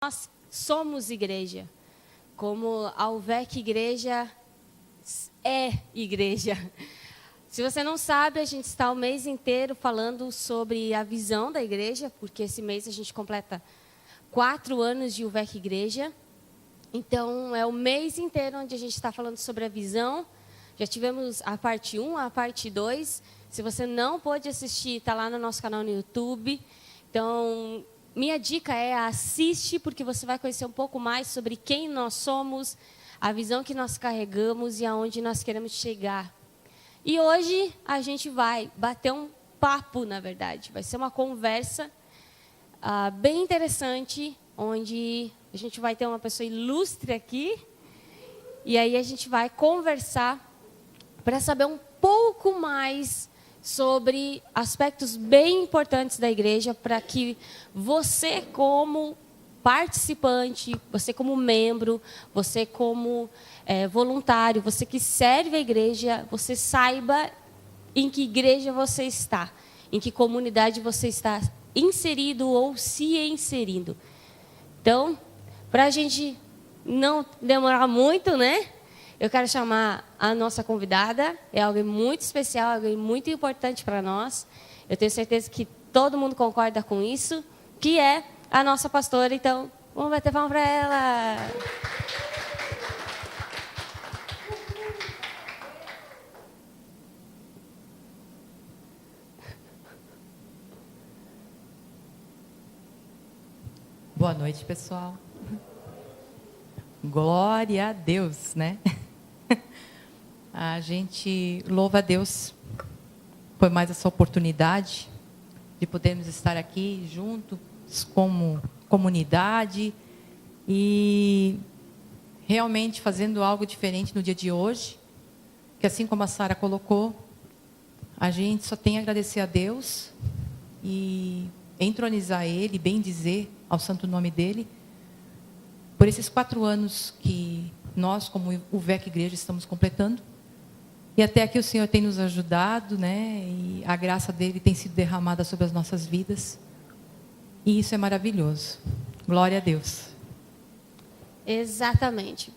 Nós somos igreja, como a UVEC Igreja é igreja. Se você não sabe, a gente está o mês inteiro falando sobre a visão da igreja, porque esse mês a gente completa 4 anos de UVEC Igreja. Então, é o mês inteiro onde a gente está falando sobre a visão. Já tivemos a parte 1, a parte 2. Se você não pôde assistir, está lá no nosso canal no YouTube. Então, minha dica é assiste, porque você vai conhecer um pouco mais sobre quem nós somos, a visão que nós carregamos e aonde nós queremos chegar. E hoje a gente vai bater um papo, na verdade. Vai ser uma conversa bem interessante, onde a gente vai ter uma pessoa ilustre aqui. E aí a gente vai conversar para saber um pouco mais sobre aspectos bem importantes da igreja, para que você, como participante, você como membro, você como voluntário, você que serve a igreja, você saiba em que igreja você está, em que comunidade você está inserido ou se inserindo. Então, para a gente não demorar muito, né? Eu quero chamar a nossa convidada, é alguém muito especial, alguém muito importante para nós. Eu tenho certeza que todo mundo concorda com isso, que é a nossa pastora. Então, vamos bater palma para ela. Boa noite, pessoal. Glória a Deus, né? A gente louva a Deus por mais essa oportunidade de podermos estar aqui juntos como comunidade e realmente fazendo algo diferente no dia de hoje, que assim como a Sara colocou, a gente só tem a agradecer a Deus e entronizar Ele, bem dizer ao santo nome dEle, por esses 4 anos que nós, como UVEC Igreja, estamos completando. E até aqui o Senhor tem nos ajudado, né? E a graça dEle tem sido derramada sobre as nossas vidas. E isso é maravilhoso. Glória a Deus. Exatamente.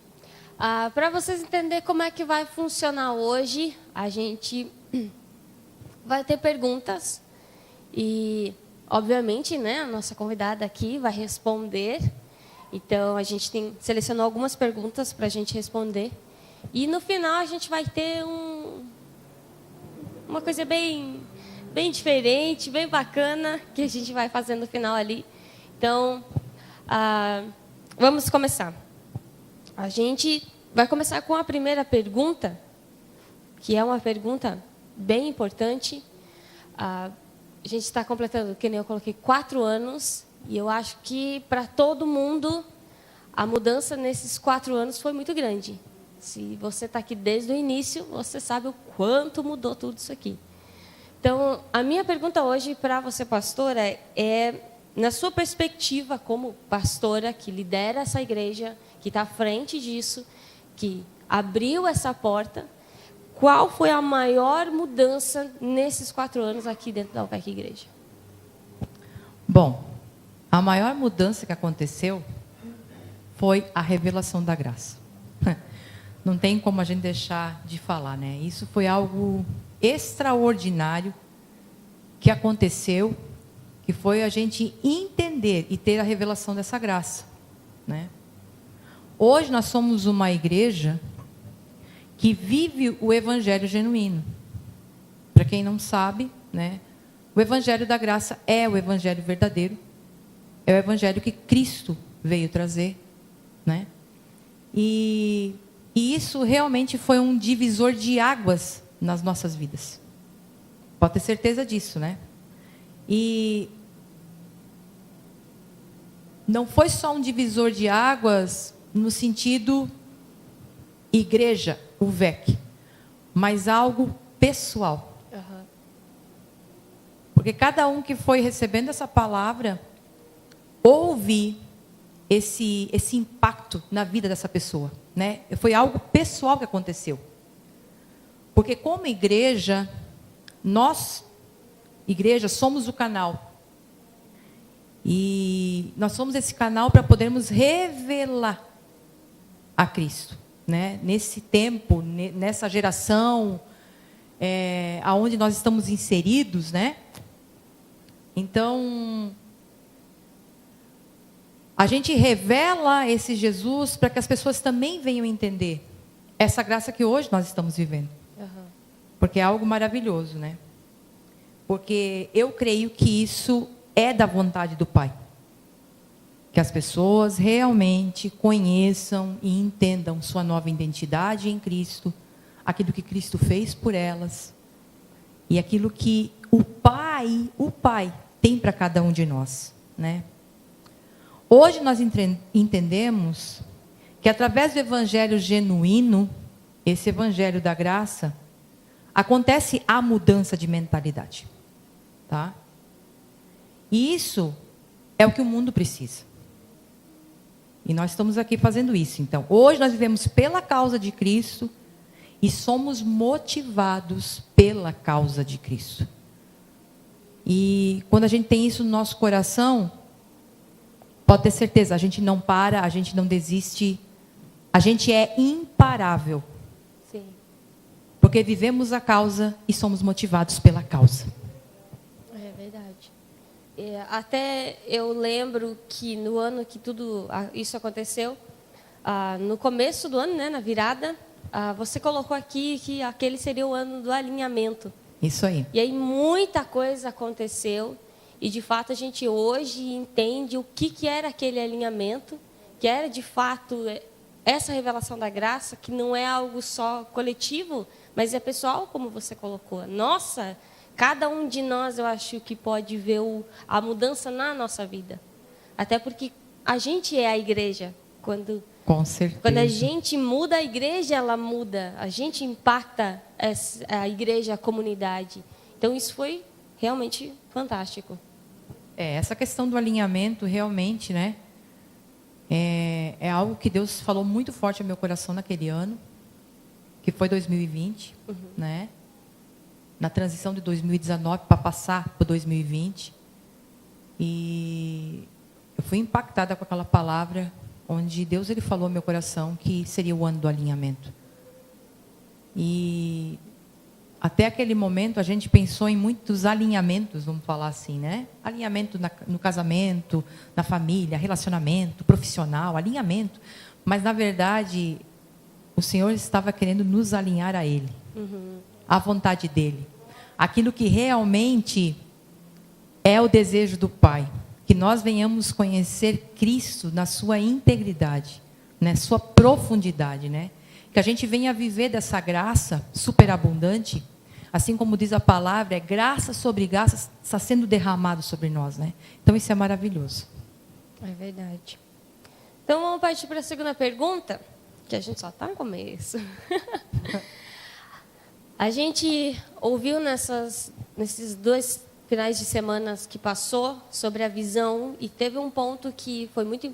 Para vocês entenderem como é que vai funcionar hoje, a gente vai ter perguntas e, obviamente, né, a nossa convidada aqui vai responder. Então, a gente selecionou algumas perguntas para a gente responder. E, no final, a gente vai ter uma coisa bem diferente, bem bacana, que a gente vai fazer no final ali. Então, vamos começar. A gente vai começar com a primeira pergunta, que é uma pergunta bem importante. A gente está completando, que nem eu coloquei, 4 anos. E eu acho que, para todo mundo, a mudança nesses 4 anos foi muito grande. Se você está aqui desde o início, você sabe o quanto mudou tudo isso aqui. Então, a minha pergunta hoje para você, pastora, é, na sua perspectiva como pastora, que lidera essa igreja, que está à frente disso, que abriu essa porta, qual foi a maior mudança nesses 4 anos aqui dentro da UVEC Igreja? Bom, a maior mudança que aconteceu foi a revelação da graça. Não tem como a gente deixar de falar, né? Isso foi algo extraordinário que aconteceu, que foi a gente entender e ter a revelação dessa graça, né? Hoje nós somos uma igreja que vive o evangelho genuíno. Para quem não sabe, né? O evangelho da graça é o evangelho verdadeiro. É o evangelho que Cristo veio trazer, né? E isso realmente foi um divisor de águas nas nossas vidas. Pode ter certeza disso, né? E não foi só um divisor de águas no sentido igreja, UVEC, mas algo pessoal. Uhum. Porque cada um que foi recebendo essa palavra ouve esse impacto na vida dessa pessoa, né? Foi algo pessoal que aconteceu. Porque como igreja, nós, igreja, somos o canal. E nós somos esse canal para podermos revelar a Cristo, né? Nesse tempo, nessa geração, aonde nós estamos inseridos, né? Então, a gente revela esse Jesus para que as pessoas também venham entender essa graça que hoje nós estamos vivendo. Uhum. Porque é algo maravilhoso, né? Porque eu creio que isso é da vontade do Pai. Que as pessoas realmente conheçam e entendam sua nova identidade em Cristo, aquilo que Cristo fez por elas e aquilo que o Pai tem para cada um de nós, né? Hoje nós entendemos que através do evangelho genuíno, esse evangelho da graça, acontece a mudança de mentalidade, tá? E isso é o que o mundo precisa. E nós estamos aqui fazendo isso. Então, hoje nós vivemos pela causa de Cristo e somos motivados pela causa de Cristo. E quando a gente tem isso no nosso coração, pode ter certeza, a gente não para, a gente não desiste, a gente é imparável. Sim. Porque vivemos a causa e somos motivados pela causa. É verdade. Até eu lembro que no ano que tudo isso aconteceu, no começo do ano, né, na virada, você colocou aqui que aquele seria o ano do alinhamento. Isso aí. E aí muita coisa aconteceu e de fato a gente hoje entende o que era aquele alinhamento, que era de fato essa revelação da graça, que não é algo só coletivo, mas é pessoal, como você colocou. Nossa, cada um de nós, eu acho que pode ver a mudança na nossa vida. Até porque a gente é a igreja. Com certeza. Quando a gente muda, a igreja ela muda. A gente impacta a igreja, a comunidade. Então, isso foi realmente fantástico. Essa questão do alinhamento, realmente, né? É algo que Deus falou muito forte ao meu coração naquele ano, que foi 2020, né? Na transição de 2019 para passar para 2020. E eu fui impactada com aquela palavra, onde Deus ele falou ao meu coração que seria o ano do alinhamento. E até aquele momento a gente pensou em muitos alinhamentos, vamos falar assim, né? Alinhamento no casamento, na família, relacionamento, profissional, alinhamento. Mas, na verdade, o Senhor estava querendo nos alinhar a Ele, à vontade dEle. Aquilo que realmente é o desejo do Pai. Que nós venhamos conhecer Cristo na sua integridade, na sua profundidade, né? Que a gente venha viver dessa graça superabundante, assim como diz a palavra, graça sobre graça está sendo derramado sobre nós, né? Então isso é maravilhoso. É verdade. Então vamos partir para a segunda pergunta, que a gente só está no começo. A gente ouviu nesses 2 finais de semanas que passou sobre a visão e teve um ponto que foi muito,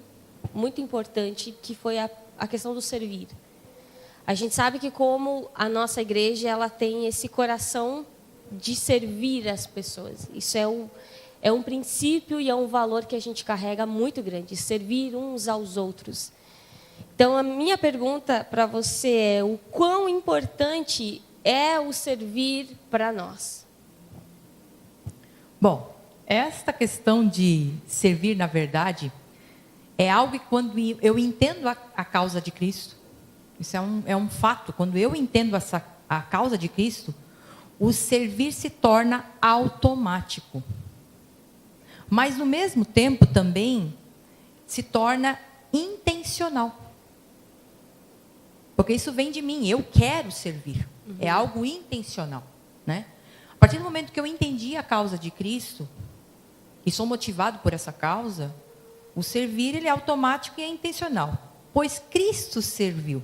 muito importante, que foi a questão do servir. A gente sabe que como a nossa igreja ela tem esse coração de servir as pessoas. Isso é um princípio e é um valor que a gente carrega muito grande, servir uns aos outros. Então, a minha pergunta para você é: o quão importante é o servir para nós? Bom, esta questão de servir, na verdade, é algo que quando eu entendo a causa de Cristo, isso é um fato, quando eu entendo a causa de Cristo, o servir se torna automático. Mas, no mesmo tempo, também se torna intencional. Porque isso vem de mim, eu quero servir. É algo intencional, né? A partir do momento que eu entendi a causa de Cristo, e sou motivado por essa causa, o servir ele é automático e é intencional. Pois Cristo serviu.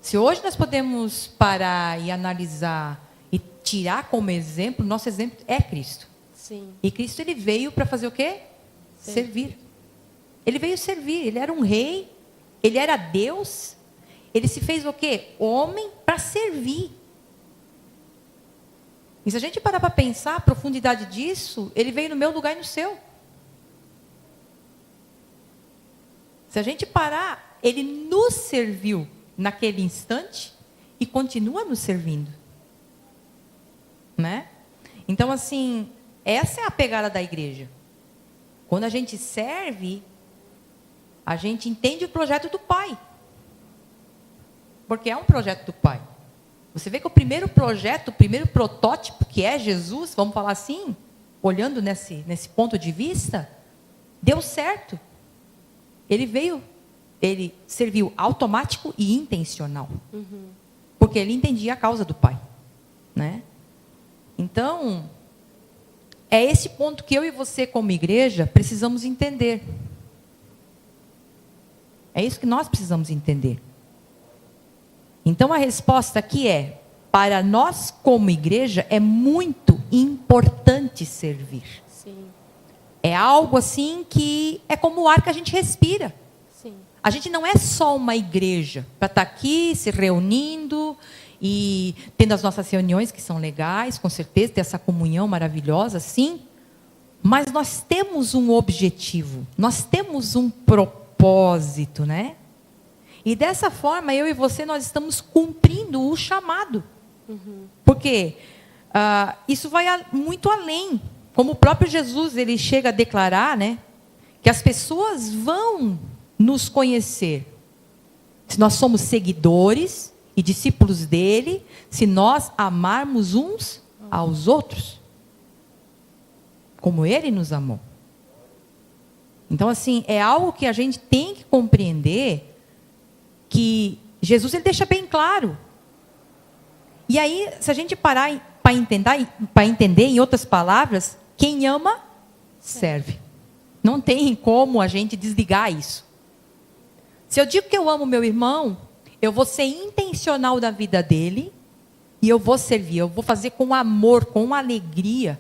Se hoje nós podemos parar e analisar e tirar como exemplo, nosso exemplo é Cristo. Sim. E Cristo ele veio para fazer o quê? Servir. Ele veio servir, ele era um rei, ele era Deus, ele se fez o quê? Homem para servir. E se a gente parar para pensar a profundidade disso, ele veio no meu lugar e no seu. Se a gente parar, ele nos serviu naquele instante e continua nos servindo. Né? Então, assim, essa é a pegada da igreja. Quando a gente serve, a gente entende o projeto do Pai. Porque é um projeto do Pai. Você vê que o primeiro projeto, o primeiro protótipo, que é Jesus, vamos falar assim, olhando nesse ponto de vista, deu certo. Ele serviu automático e intencional. Porque ele entendia a causa do Pai. Né? Então, é esse ponto que eu e você, como igreja, precisamos entender. É isso que nós precisamos entender. Então, a resposta aqui é, para nós, como igreja, é muito importante servir. Sim. É algo assim que é como o ar que a gente respira. Sim. A gente não é só uma igreja para estar aqui se reunindo e tendo as nossas reuniões, que são legais, com certeza, ter essa comunhão maravilhosa, sim. Mas nós temos um objetivo, nós temos um propósito, né? E dessa forma, eu e você, nós estamos cumprindo o chamado. Porque isso vai muito além. Como o próprio Jesus, ele chega a declarar, né? Que as pessoas vão nos conhecer. Se nós somos seguidores e discípulos dele, se nós amarmos uns aos outros. Como ele nos amou. Então, assim, é algo que a gente tem que compreender, que Jesus ele deixa bem claro. E aí, se a gente parar para entender, em outras palavras, quem ama, serve. Não tem como a gente desligar isso. Se eu digo que eu amo meu irmão, eu vou ser intencional da vida dele e eu vou servir, eu vou fazer com amor, com alegria.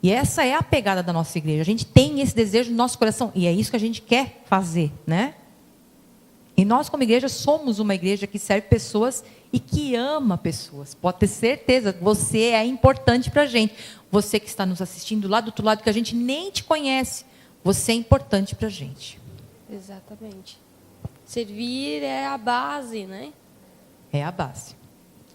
E essa é a pegada da nossa igreja. A gente tem esse desejo no nosso coração e é isso que a gente quer fazer, né? E nós, como igreja, somos uma igreja que serve pessoas e que ama pessoas. Pode ter certeza que você é importante para a gente. Você que está nos assistindo lá do outro lado, que a gente nem te conhece, você é importante para a gente. Exatamente. Servir é a base, né? É a base.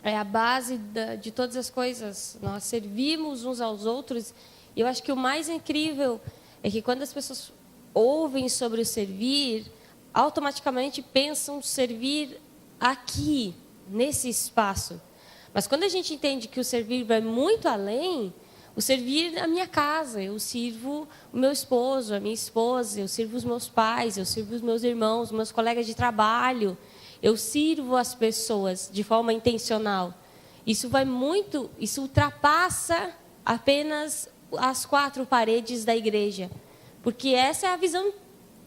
É a base de todas as coisas. Nós servimos uns aos outros. E eu acho que o mais incrível é que quando as pessoas ouvem sobre o servir, automaticamente pensam servir aqui, nesse espaço. Mas quando a gente entende que o servir vai muito além, o servir a minha casa, eu sirvo o meu esposo, a minha esposa, eu sirvo os meus pais, eu sirvo os meus irmãos, meus colegas de trabalho, eu sirvo as pessoas de forma intencional. Isso ultrapassa apenas as 4 paredes da igreja, porque essa é a visão.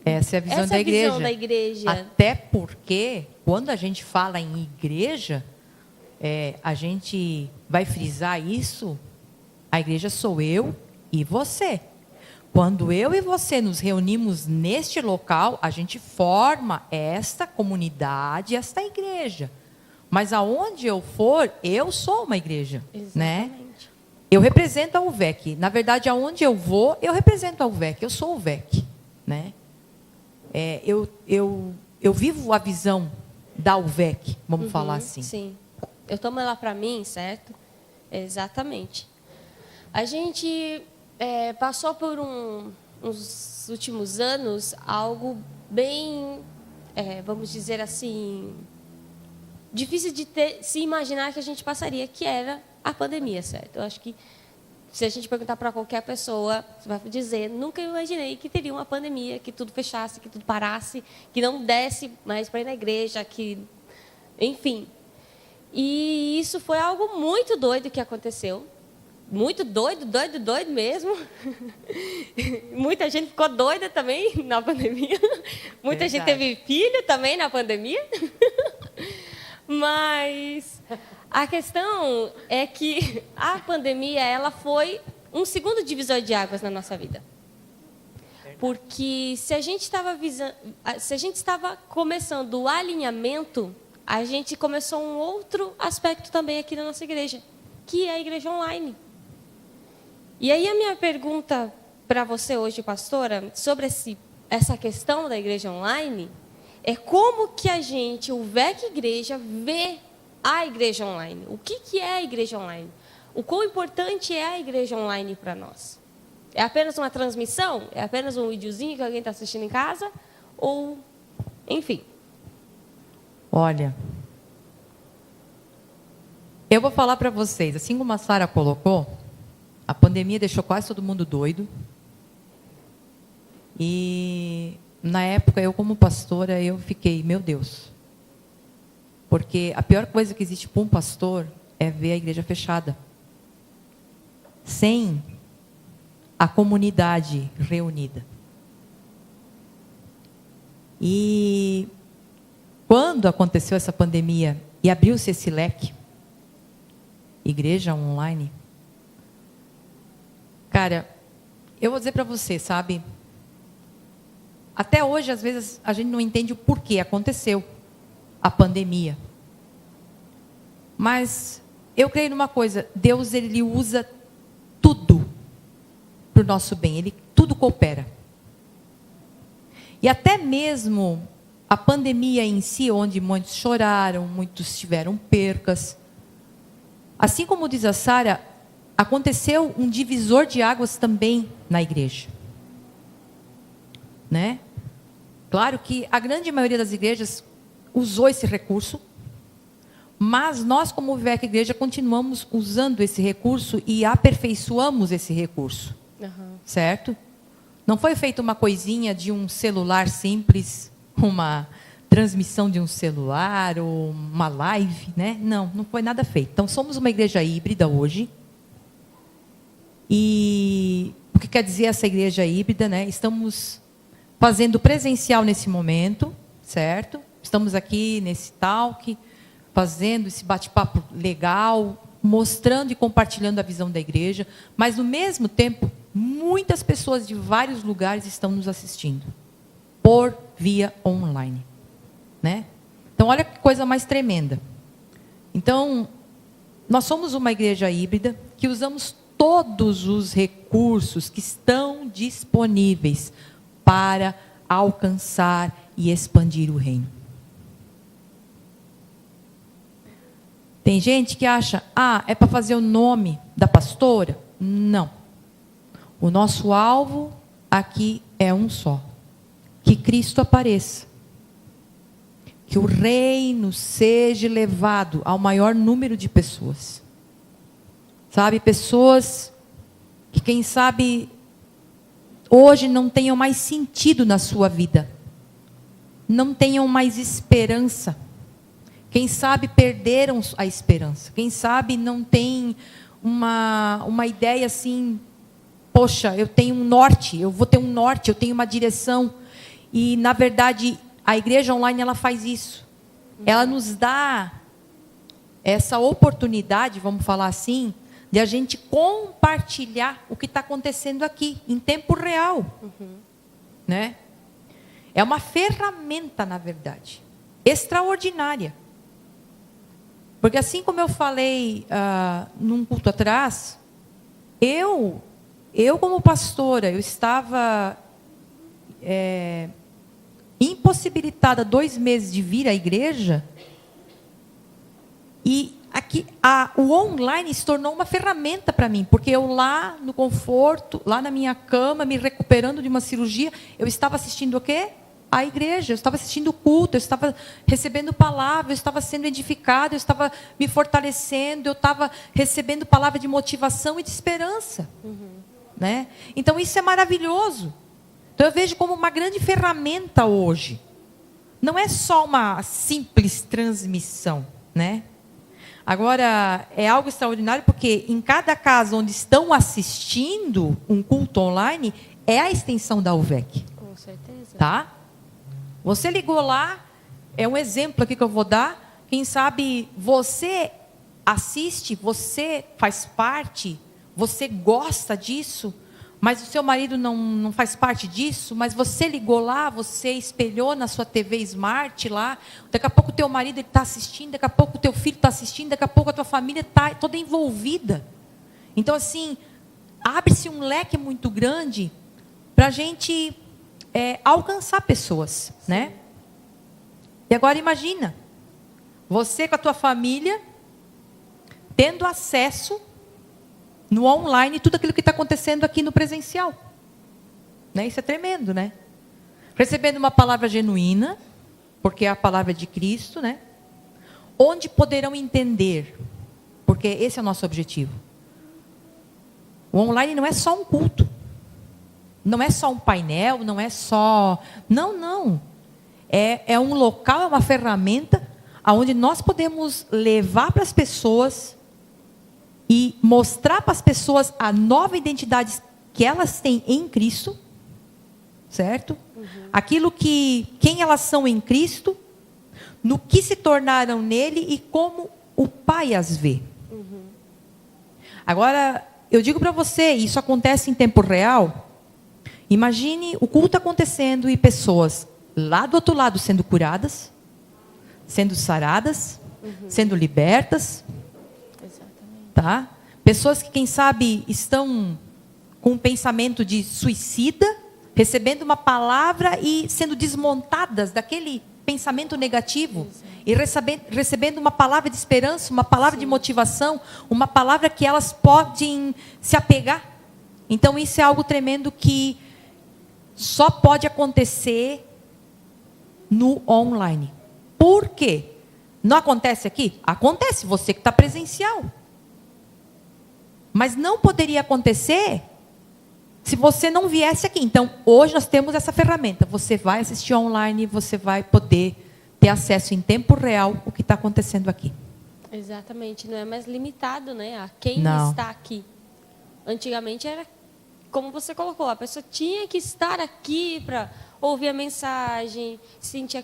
Essa é a visão Essa da é a igreja. visão da igreja. Até porque, quando a gente fala em igreja, a gente vai frisar isso, a igreja sou eu e você. Quando eu e você nos reunimos neste local, a gente forma esta comunidade, esta igreja. Mas aonde eu for, eu sou uma igreja. Exatamente. Né? Eu represento a UVEC. Na verdade, aonde eu vou, eu represento a UVEC. Eu sou o UVEC. Né? Eu vivo a visão da UVEC, vamos falar assim. Sim. Eu tomo ela para mim, certo? Exatamente. A gente passou por uns últimos anos algo bem, vamos dizer assim, difícil de se imaginar que a gente passaria, que era a pandemia, certo? Eu acho que se a gente perguntar para qualquer pessoa, você vai dizer, nunca imaginei que teria uma pandemia, que tudo fechasse, que tudo parasse, que não desse mais para ir na igreja, enfim. E isso foi algo muito doido que aconteceu. Muito doido mesmo. Muita gente ficou doida também na pandemia. Muita gente teve filho também na pandemia. Mas a questão é que a pandemia ela foi um segundo divisor de águas na nossa vida. Porque se a gente estava começando o alinhamento, a gente começou um outro aspecto também aqui na nossa igreja, que é a igreja online. E aí a minha pergunta para você hoje, pastora, sobre essa questão da igreja online, é como que a gente, o VEC Igreja, vê a igreja online. O que é a igreja online? O quão importante é a igreja online para nós? É apenas uma transmissão? É apenas um videozinho que alguém está assistindo em casa? Ou, enfim. Olha, eu vou falar para vocês, assim como a Sara colocou, a pandemia deixou quase todo mundo doido. E na época, eu como pastora, eu fiquei, meu Deus. Porque a pior coisa que existe para um pastor é ver a igreja fechada. Sem a comunidade reunida. E quando aconteceu essa pandemia e abriu-se esse leque, igreja online, cara, eu vou dizer para você, sabe? Até hoje, às vezes, a gente não entende o porquê aconteceu a pandemia. Mas eu creio numa coisa, Deus, ele usa tudo para o nosso bem, tudo coopera. E até mesmo a pandemia em si, onde muitos choraram, muitos tiveram percas, assim como diz a Sara, aconteceu um divisor de águas também na igreja. Né? Claro que a grande maioria das igrejas usou esse recurso, mas nós, como VEC Igreja, continuamos usando esse recurso e aperfeiçoamos esse recurso. Certo? Não foi feita uma coisinha de um celular simples, uma transmissão de um celular ou uma live, né? Não foi nada feito. Então, somos uma igreja híbrida hoje. E o que quer dizer essa igreja híbrida, né? Estamos fazendo presencial nesse momento, certo? Estamos aqui nesse talk, fazendo esse bate-papo legal, mostrando e compartilhando a visão da igreja, mas, no mesmo tempo, muitas pessoas de vários lugares estão nos assistindo, por via online. Né? Então, olha que coisa mais tremenda. Então, nós somos uma igreja híbrida, que usamos todos os recursos que estão disponíveis para alcançar e expandir o reino. Tem gente que acha, é para fazer o nome da pastora? Não. O nosso alvo aqui é um só. Que Cristo apareça. Que o reino seja levado ao maior número de pessoas. Sabe, pessoas que, quem sabe, hoje não tenham mais sentido na sua vida. Não tenham mais esperança. Quem sabe perderam a esperança. Quem sabe não tem uma ideia assim, poxa, eu tenho um norte, eu vou ter um norte, eu tenho uma direção. E, na verdade, a igreja online, ela faz isso. Ela nos dá essa oportunidade, vamos falar assim, de a gente compartilhar o que está acontecendo aqui, em tempo real. Né? É uma ferramenta, na verdade, extraordinária. Porque, assim como eu falei num culto atrás, eu como pastora, eu estava impossibilitada 2 meses de vir à igreja, e aqui o online se tornou uma ferramenta para mim, porque eu lá no conforto, lá na minha cama, me recuperando de uma cirurgia, eu estava assistindo o quê? A igreja, eu estava assistindo o culto, eu estava recebendo palavra, eu estava sendo edificado, eu estava me fortalecendo, eu estava recebendo palavra de motivação e de esperança. Né? Então, isso é maravilhoso. Então, eu vejo como uma grande ferramenta hoje. Não é só uma simples transmissão, né? Agora, é algo extraordinário, porque em cada casa onde estão assistindo um culto online, é a extensão da UVEC. Com certeza. Tá? Você ligou lá, é um exemplo aqui que eu vou dar. Quem sabe você assiste, você faz parte, você gosta disso, mas o seu marido não faz parte disso, mas você ligou lá, você espelhou na sua TV Smart lá, daqui a pouco o teu marido está assistindo, daqui a pouco o teu filho está assistindo, daqui a pouco a tua família está toda envolvida. Então, assim, abre-se um leque muito grande para a gente alcançar pessoas, né? E agora imagina, você com a tua família, tendo acesso no online, tudo aquilo que está acontecendo aqui no presencial. Né? Isso é tremendo, né? Recebendo uma palavra genuína, porque é a palavra de Cristo, né? Onde poderão entender, porque esse é o nosso objetivo. O online não é só um culto, não é só um painel, não é só... Não. É um local, é uma ferramenta onde nós podemos levar para as pessoas e mostrar para as pessoas a nova identidade que elas têm em Cristo, certo? Aquilo quem elas são em Cristo, no que se tornaram nele e como o Pai as vê. Agora, eu digo para você, isso acontece em tempo real. Imagine o culto acontecendo e pessoas lá do outro lado sendo curadas, sendo saradas, sendo libertas. Tá? Pessoas que, quem sabe, estão com um pensamento de suicida, recebendo uma palavra e sendo desmontadas daquele pensamento negativo. E recebendo uma palavra de esperança, uma palavra de motivação, uma palavra que elas podem se apegar. Então, isso é algo tremendo que só pode acontecer no online. Por quê? Não acontece aqui? Acontece, você que está presencial. Mas não poderia acontecer se você não viesse aqui. Então, hoje nós temos essa ferramenta. Você vai assistir online, você vai poder ter acesso em tempo real ao que está acontecendo aqui. Exatamente. Não é mais limitado, né, a quem está aqui. Antigamente era, como você colocou, a pessoa tinha que estar aqui para ouvir a mensagem, sentir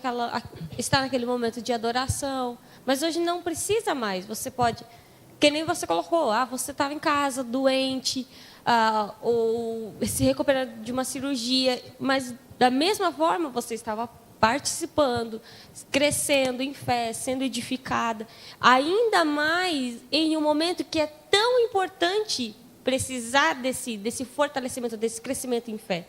estar naquele momento de adoração. Mas hoje não precisa mais. Você pode... Que nem você colocou, você estava em casa, doente, ou se recuperando de uma cirurgia, mas da mesma forma você estava participando, crescendo em fé, sendo edificada. Ainda mais em um momento que é tão importante precisar desse fortalecimento, desse crescimento em fé.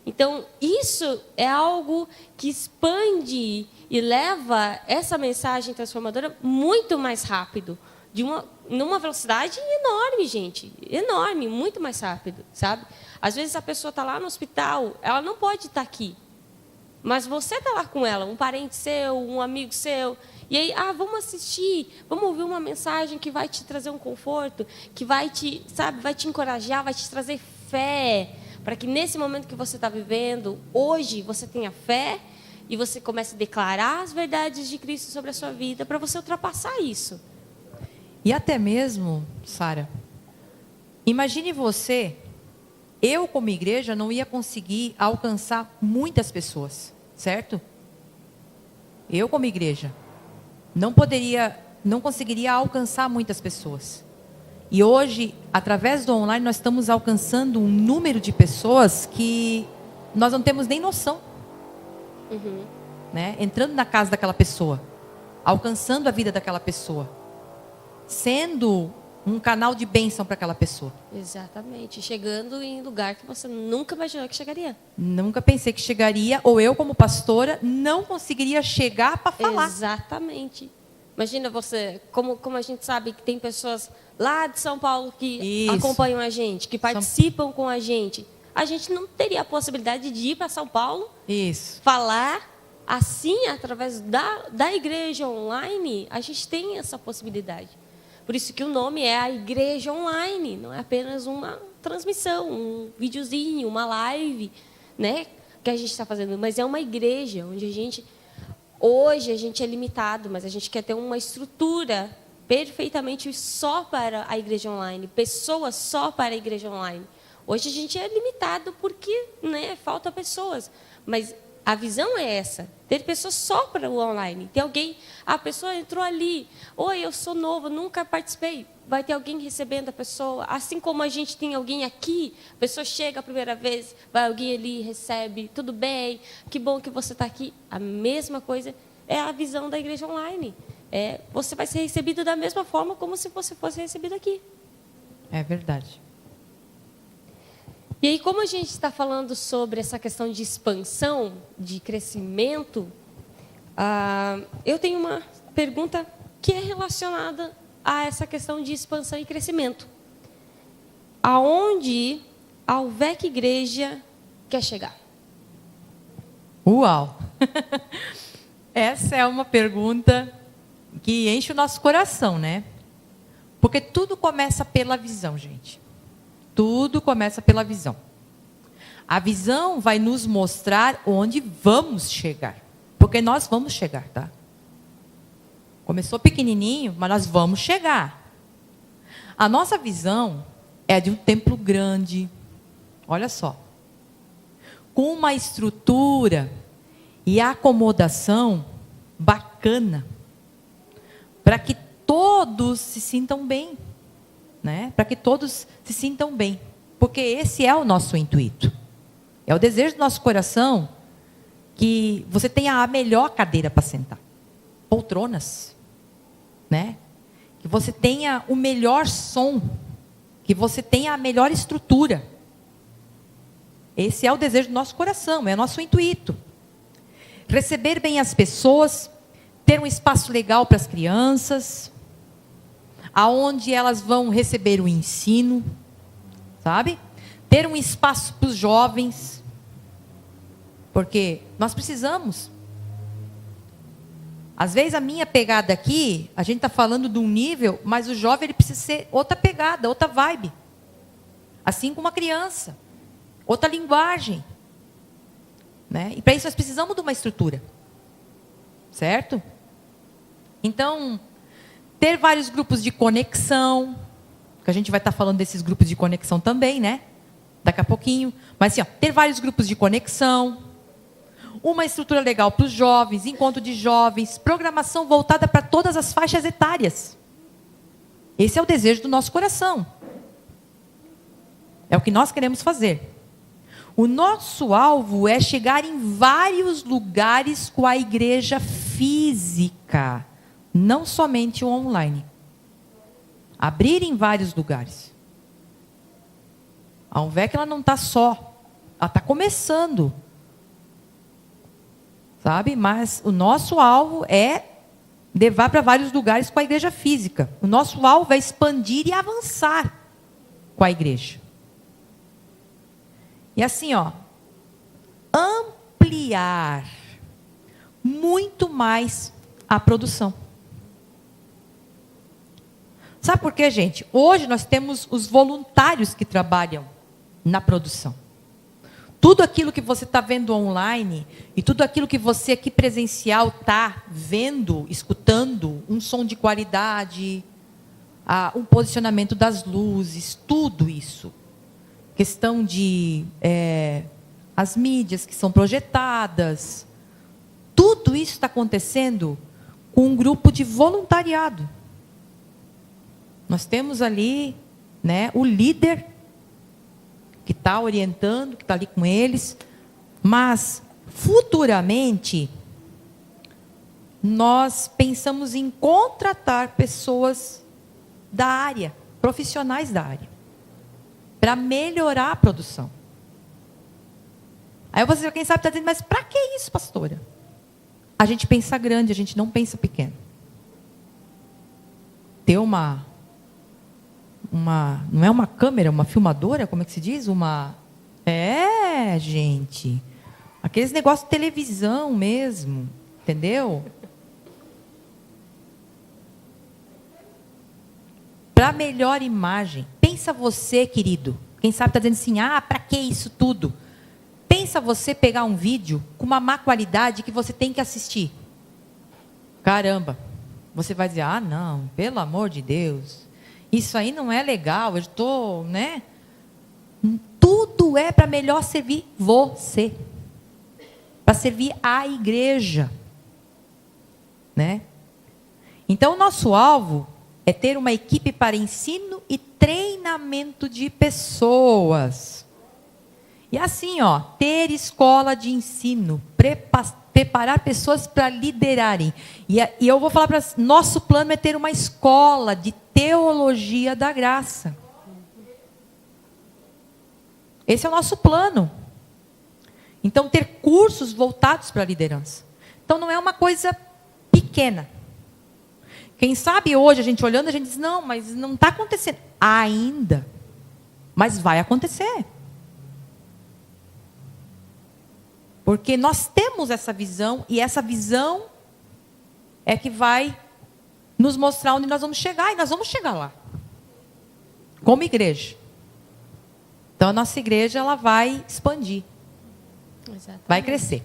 Então, isso é algo que expande e leva essa mensagem transformadora muito mais rápido. Numa velocidade enorme, gente. Enorme, muito mais rápido, sabe? Às vezes a pessoa está lá no hospital, ela não pode estar aqui. Mas você está lá com ela, um parente seu, um amigo seu. E aí, vamos assistir, vamos ouvir uma mensagem que vai te trazer um conforto, que vai te encorajar, vai te trazer fé. Para que nesse momento que você está vivendo, hoje, você tenha fé e você comece a declarar as verdades de Cristo sobre a sua vida, para você ultrapassar isso. E até mesmo, Sara, imagine você, eu como igreja não ia conseguir alcançar muitas pessoas, certo? Eu como igreja não conseguiria alcançar muitas pessoas. E hoje, através do online, nós estamos alcançando um número de pessoas que nós não temos nem noção. Né? Entrando na casa daquela pessoa, alcançando a vida daquela pessoa, sendo um canal de bênção para aquela pessoa. Exatamente. Chegando em lugar que você nunca imaginou que chegaria. Nunca pensei que chegaria, ou eu como pastora não conseguiria chegar para falar. Exatamente. Imagina você, como a gente sabe que tem pessoas lá de São Paulo que acompanham a gente, que participam com a gente. A gente não teria a possibilidade de ir para São Paulo, falar assim, através da igreja online, a gente tem essa possibilidade. Por isso que o nome é a igreja online, não é apenas uma transmissão, um videozinho, uma live, né, que a gente está fazendo, mas é uma igreja onde hoje a gente é limitado, mas a gente quer ter uma estrutura perfeitamente só para a igreja online, pessoas só para a igreja online. Hoje a gente é limitado porque, né, falta pessoas, mas A visão é essa. Ter pessoas só para o online. Tem alguém, a pessoa entrou ali. Oi, eu sou novo, nunca participei. Vai ter alguém recebendo a pessoa. Assim como a gente tem alguém aqui, a pessoa chega a primeira vez, vai alguém ali, recebe. Tudo bem, que bom que você está aqui. A mesma coisa é a visão da igreja online. Você vai ser recebido da mesma forma como se você fosse recebido aqui. É verdade. E aí, como a gente está falando sobre essa questão de expansão, de crescimento, eu tenho uma pergunta que é relacionada a essa questão de expansão e crescimento. Aonde a UVEC Igreja quer chegar? Uau! Essa é uma pergunta que enche o nosso coração, né? Porque tudo começa pela visão, gente. Tudo começa pela visão. A visão vai nos mostrar onde vamos chegar. Porque nós vamos chegar, tá? Começou pequenininho, mas nós vamos chegar. A nossa visão é de um templo grande. Olha só. Com uma estrutura e acomodação bacana. Para que todos se sintam bem. Né? Para que todos se sintam bem. Porque esse é o nosso intuito. É o desejo do nosso coração que você tenha a melhor cadeira para sentar. Poltronas. Né? Que você tenha o melhor som. Que você tenha a melhor estrutura. Esse é o desejo do nosso coração, é o nosso intuito. Receber bem as pessoas, ter um espaço legal para as crianças, aonde elas vão receber o ensino, sabe? Ter um espaço para os jovens, porque nós precisamos. Às vezes a minha pegada aqui, a gente está falando de um nível, mas o jovem ele precisa ser outra pegada, outra vibe. Assim como a criança, outra linguagem. Né? E para isso nós precisamos de uma estrutura. Certo? Então, ter vários grupos de conexão, que a gente vai estar falando desses grupos de conexão também, né? Daqui a pouquinho. Mas assim, ter vários grupos de conexão, uma estrutura legal para os jovens, encontro de jovens, programação voltada para todas as faixas etárias. Esse é o desejo do nosso coração. É o que nós queremos fazer. O nosso alvo é chegar em vários lugares com a igreja física, não somente o online. Abrir em vários lugares. A UVEC ela não está só, ela está começando. Sabe? Mas o nosso alvo é levar para vários lugares com a igreja física. O nosso alvo é expandir e avançar com a igreja. E assim, ampliar muito mais a produção. Sabe por quê, gente? Hoje nós temos os voluntários que trabalham na produção. Tudo aquilo que você está vendo online e tudo aquilo que você aqui presencial está vendo, escutando, um som de qualidade, um posicionamento das luzes, tudo isso. Questão de as mídias que são projetadas. Tudo isso está acontecendo com um grupo de voluntariado. Nós temos ali, né, o líder que está orientando, que está ali com eles, mas futuramente nós pensamos em contratar pessoas da área, profissionais da área, para melhorar a produção. Aí você, quem sabe, está dizendo, mas para que isso, pastora? A gente pensa grande, a gente não pensa pequeno. Ter não é uma câmera, uma filmadora, como é que se diz? Gente. Aqueles negócios de televisão mesmo, entendeu? Para melhor imagem. Pensa você, querido. Quem sabe está dizendo assim, para que isso tudo? Pensa você pegar um vídeo com uma má qualidade que você tem que assistir. Caramba. Você vai dizer, não, pelo amor de Deus. Isso aí não é legal, eu estou, né? Tudo é para melhor servir você. para servir a igreja, né? Então, o nosso alvo é ter uma equipe para ensino e treinamento de pessoas. E assim, ter escola de ensino, preparar pessoas para liderarem. E eu vou falar para vocês, nosso plano é ter uma escola de teologia da graça. Esse é o nosso plano. Então, ter cursos voltados para a liderança. Então, não é uma coisa pequena. Quem sabe hoje, a gente olhando, a gente diz, não, mas não está acontecendo ainda. Mas vai acontecer. Porque nós temos essa visão, e essa visão é que vai nos mostrar onde nós vamos chegar, e nós vamos chegar lá. Como igreja. Então, a nossa igreja, ela vai expandir. Exatamente. Vai crescer.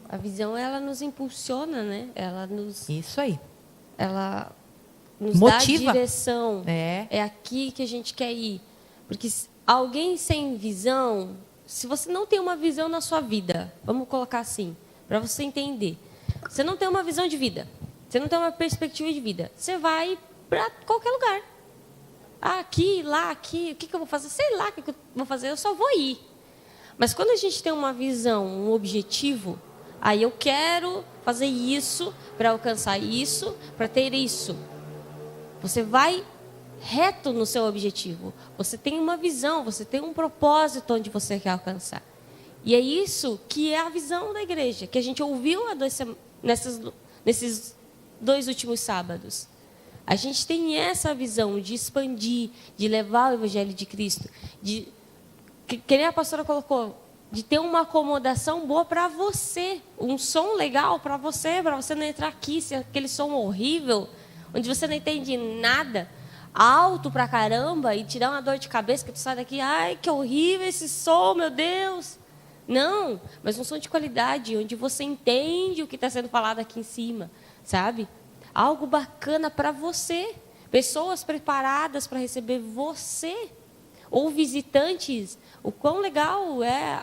A visão, ela nos impulsiona, né? Isso aí. Ela nos motiva. dá a direção. É aqui que a gente quer ir. Porque alguém sem visão, se você não tem uma visão na sua vida, vamos colocar assim, para você entender. Você não tem uma visão de vida, você não tem uma perspectiva de vida, você vai para qualquer lugar. Aqui, lá, aqui, o que eu vou fazer? Sei lá o que eu vou fazer, eu só vou ir. Mas quando a gente tem uma visão, um objetivo, aí eu quero fazer isso para alcançar isso, para ter isso. Você vai reto no seu objetivo. Você tem uma visão, você tem um propósito onde você quer alcançar. E é isso que é a visão da igreja, que a gente ouviu nesses 2 últimos sábados. A gente tem essa visão de expandir, de levar o Evangelho de Cristo, que nem a pastora colocou, de ter uma acomodação boa para você, um som legal para você não entrar aqui, se aquele som horrível, onde você não entende nada, alto pra caramba, e te dá uma dor de cabeça, que tu sai daqui, ai, que horrível esse som, meu Deus. Não, mas um som de qualidade, onde você entende o que está sendo falado aqui em cima, sabe? Algo bacana para você, pessoas preparadas para receber você, ou visitantes. O quão legal é,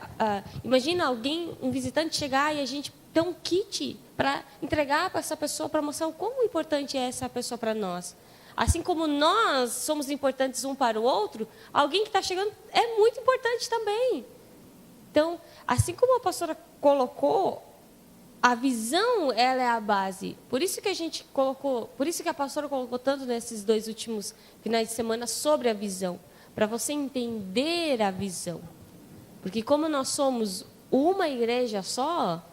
imagina um visitante chegar e a gente ter um kit para entregar para essa pessoa, para mostrar o quão importante é essa pessoa para nós. Assim como nós somos importantes um para o outro, alguém que está chegando é muito importante também. Então, assim como a pastora colocou, a visão, ela é a base. Por isso que a pastora colocou tanto nesses 2 últimos finais de semana sobre a visão, para você entender a visão. Porque como nós somos uma igreja só,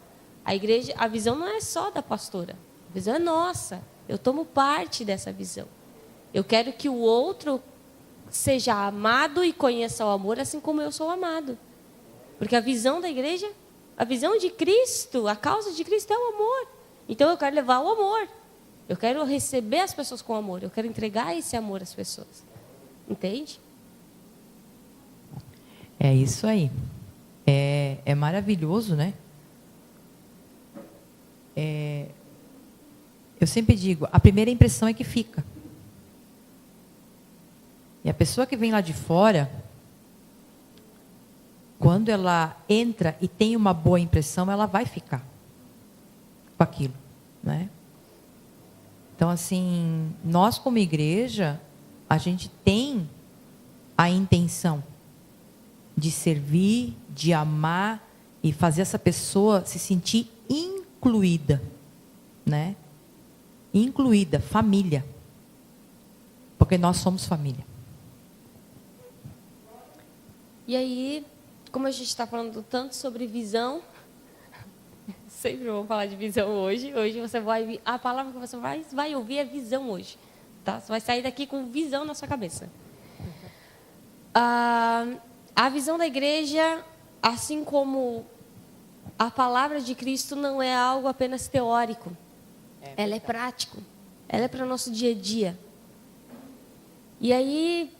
a visão não é só da pastora, a visão é nossa. Eu tomo parte dessa visão. Eu quero que o outro seja amado e conheça o amor, assim como eu sou amado. Porque a visão da igreja, a visão de Cristo, a causa de Cristo é o amor. Então eu quero levar o amor. Eu quero receber as pessoas com amor. Eu quero entregar esse amor às pessoas. Entende? É isso aí. É maravilhoso, né? Eu sempre digo, a primeira impressão é que fica. E a pessoa que vem lá de fora, quando ela entra e tem uma boa impressão, ela vai ficar com aquilo, né? Então, assim, nós como igreja, a gente tem a intenção de servir, de amar e fazer essa pessoa se sentir incluída, né? Incluída, família. Porque nós somos família. E aí, como a gente está falando tanto sobre visão, sempre vou falar de visão hoje. Hoje você vai, a palavra que você vai ouvir é visão hoje, tá? Você vai sair daqui com visão na sua cabeça. A visão da igreja, assim como a palavra de Cristo, não é algo apenas teórico. Ela é prático. Ela é para o nosso dia a dia. E aí,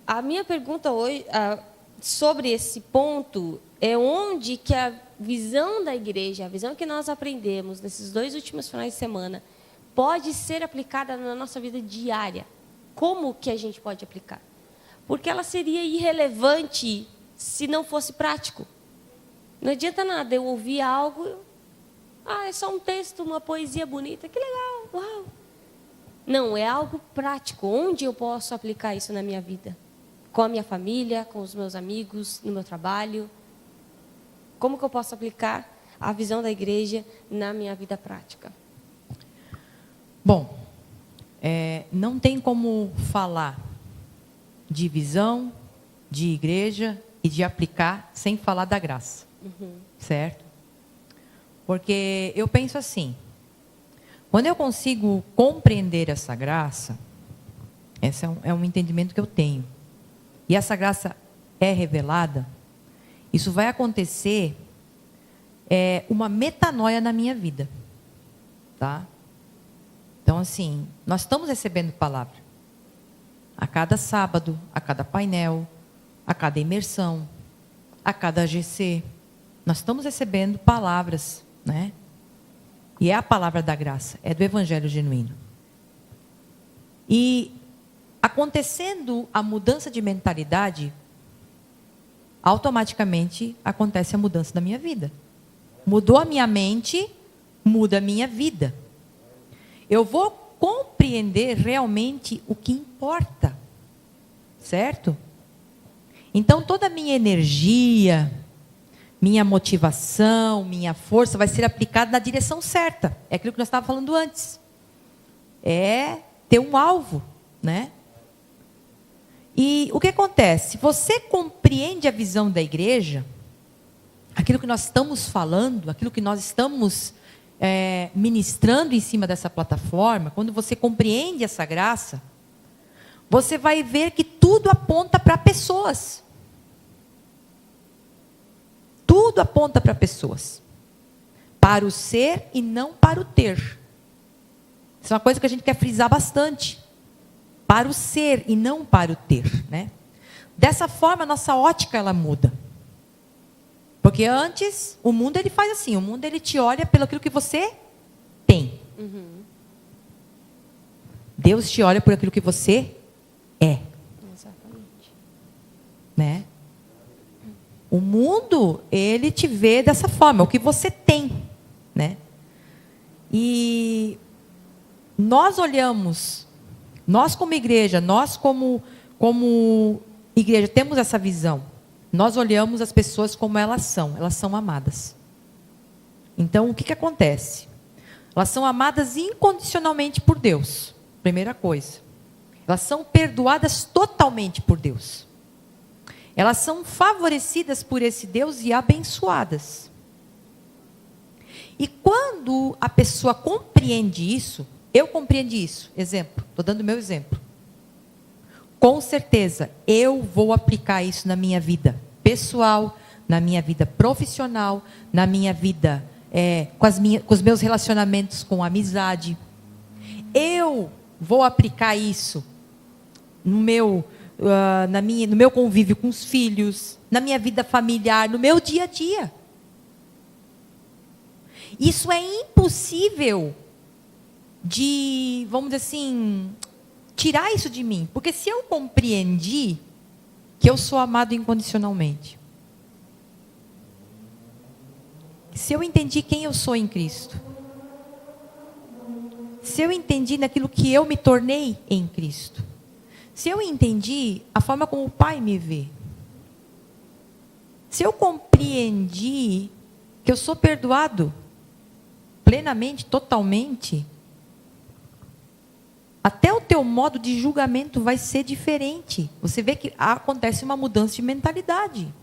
a minha pergunta hoje sobre esse ponto é onde que a visão da igreja, a visão que nós aprendemos nesses 2 últimos finais de semana, pode ser aplicada na nossa vida diária. Como que a gente pode aplicar? Porque ela seria irrelevante se não fosse prático. Não adianta nada eu ouvir algo, é só um texto, uma poesia bonita, que legal, uau. Não, é algo prático. Onde eu posso aplicar isso na minha vida? Com a minha família, com os meus amigos, no meu trabalho. Como que eu posso aplicar a visão da igreja na minha vida prática? Bom, não tem como falar de visão, de igreja e de aplicar sem falar da graça. Certo? Porque eu penso assim, quando eu consigo compreender essa graça, esse é um entendimento que eu tenho, e essa graça é revelada, isso vai acontecer uma metanoia na minha vida. Tá? Então, assim, nós estamos recebendo palavra. A cada sábado, a cada painel, a cada imersão, a cada GC, nós estamos recebendo palavras, né? E é a palavra da graça, é do Evangelho genuíno. E acontecendo a mudança de mentalidade, automaticamente acontece a mudança da minha vida. Mudou a minha mente, muda a minha vida. Eu vou compreender realmente o que importa, certo? Então toda a minha energia, minha motivação, minha força vai ser aplicada na direção certa. É aquilo que nós estávamos falando antes. É ter um alvo, né? E o que acontece? Você compreende a visão da igreja, aquilo que nós estamos falando, aquilo que nós estamos ministrando em cima dessa plataforma, quando você compreende essa graça, você vai ver que tudo aponta para pessoas. Tudo aponta para pessoas. Para o ser e não para o ter. Isso é uma coisa que a gente quer frisar bastante. Para o ser e não para o ter, né? Dessa forma, a nossa ótica ela muda. Porque antes, o mundo ele faz assim, o mundo ele te olha pelo aquilo que você tem. Deus te olha por aquilo que você é. Exatamente. Né? O mundo, ele te vê dessa forma, o que você tem, né? E nós olhamos, nós como igreja, nós como igreja temos essa visão. Nós olhamos as pessoas como elas são amadas. Então, o que acontece? Elas são amadas incondicionalmente por Deus, primeira coisa. Elas são perdoadas totalmente por Deus. Elas são favorecidas por esse Deus e abençoadas. E quando a pessoa compreende isso, eu compreendi isso, exemplo, estou dando meu exemplo. Com certeza, eu vou aplicar isso na minha vida pessoal, na minha vida profissional, na minha vida com os meus relacionamentos com amizade. Eu vou aplicar isso no meu convívio com os filhos, na minha vida familiar, no meu dia a dia. Isso é impossível de, vamos dizer assim, tirar isso de mim. Porque se eu compreendi que eu sou amado incondicionalmente, se eu entendi quem eu sou em Cristo, se eu entendi naquilo que eu me tornei em Cristo, se eu entendi a forma como o Pai me vê, se eu compreendi que eu sou perdoado plenamente, totalmente, até o teu modo de julgamento vai ser diferente. Você vê que acontece uma mudança de mentalidade.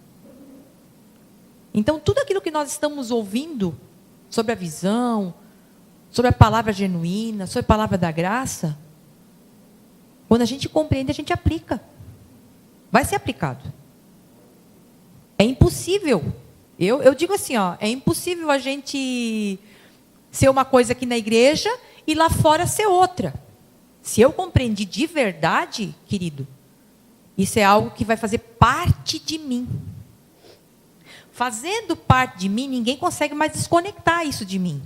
Então, tudo aquilo que nós estamos ouvindo sobre a visão, sobre a palavra genuína, sobre a palavra da graça, quando a gente compreende, a gente aplica. Vai ser aplicado. É impossível. Eu digo assim, é impossível a gente ser uma coisa aqui na igreja e lá fora ser outra. Se eu compreendi de verdade, querido, isso é algo que vai fazer parte de mim. Fazendo parte de mim, ninguém consegue mais desconectar isso de mim.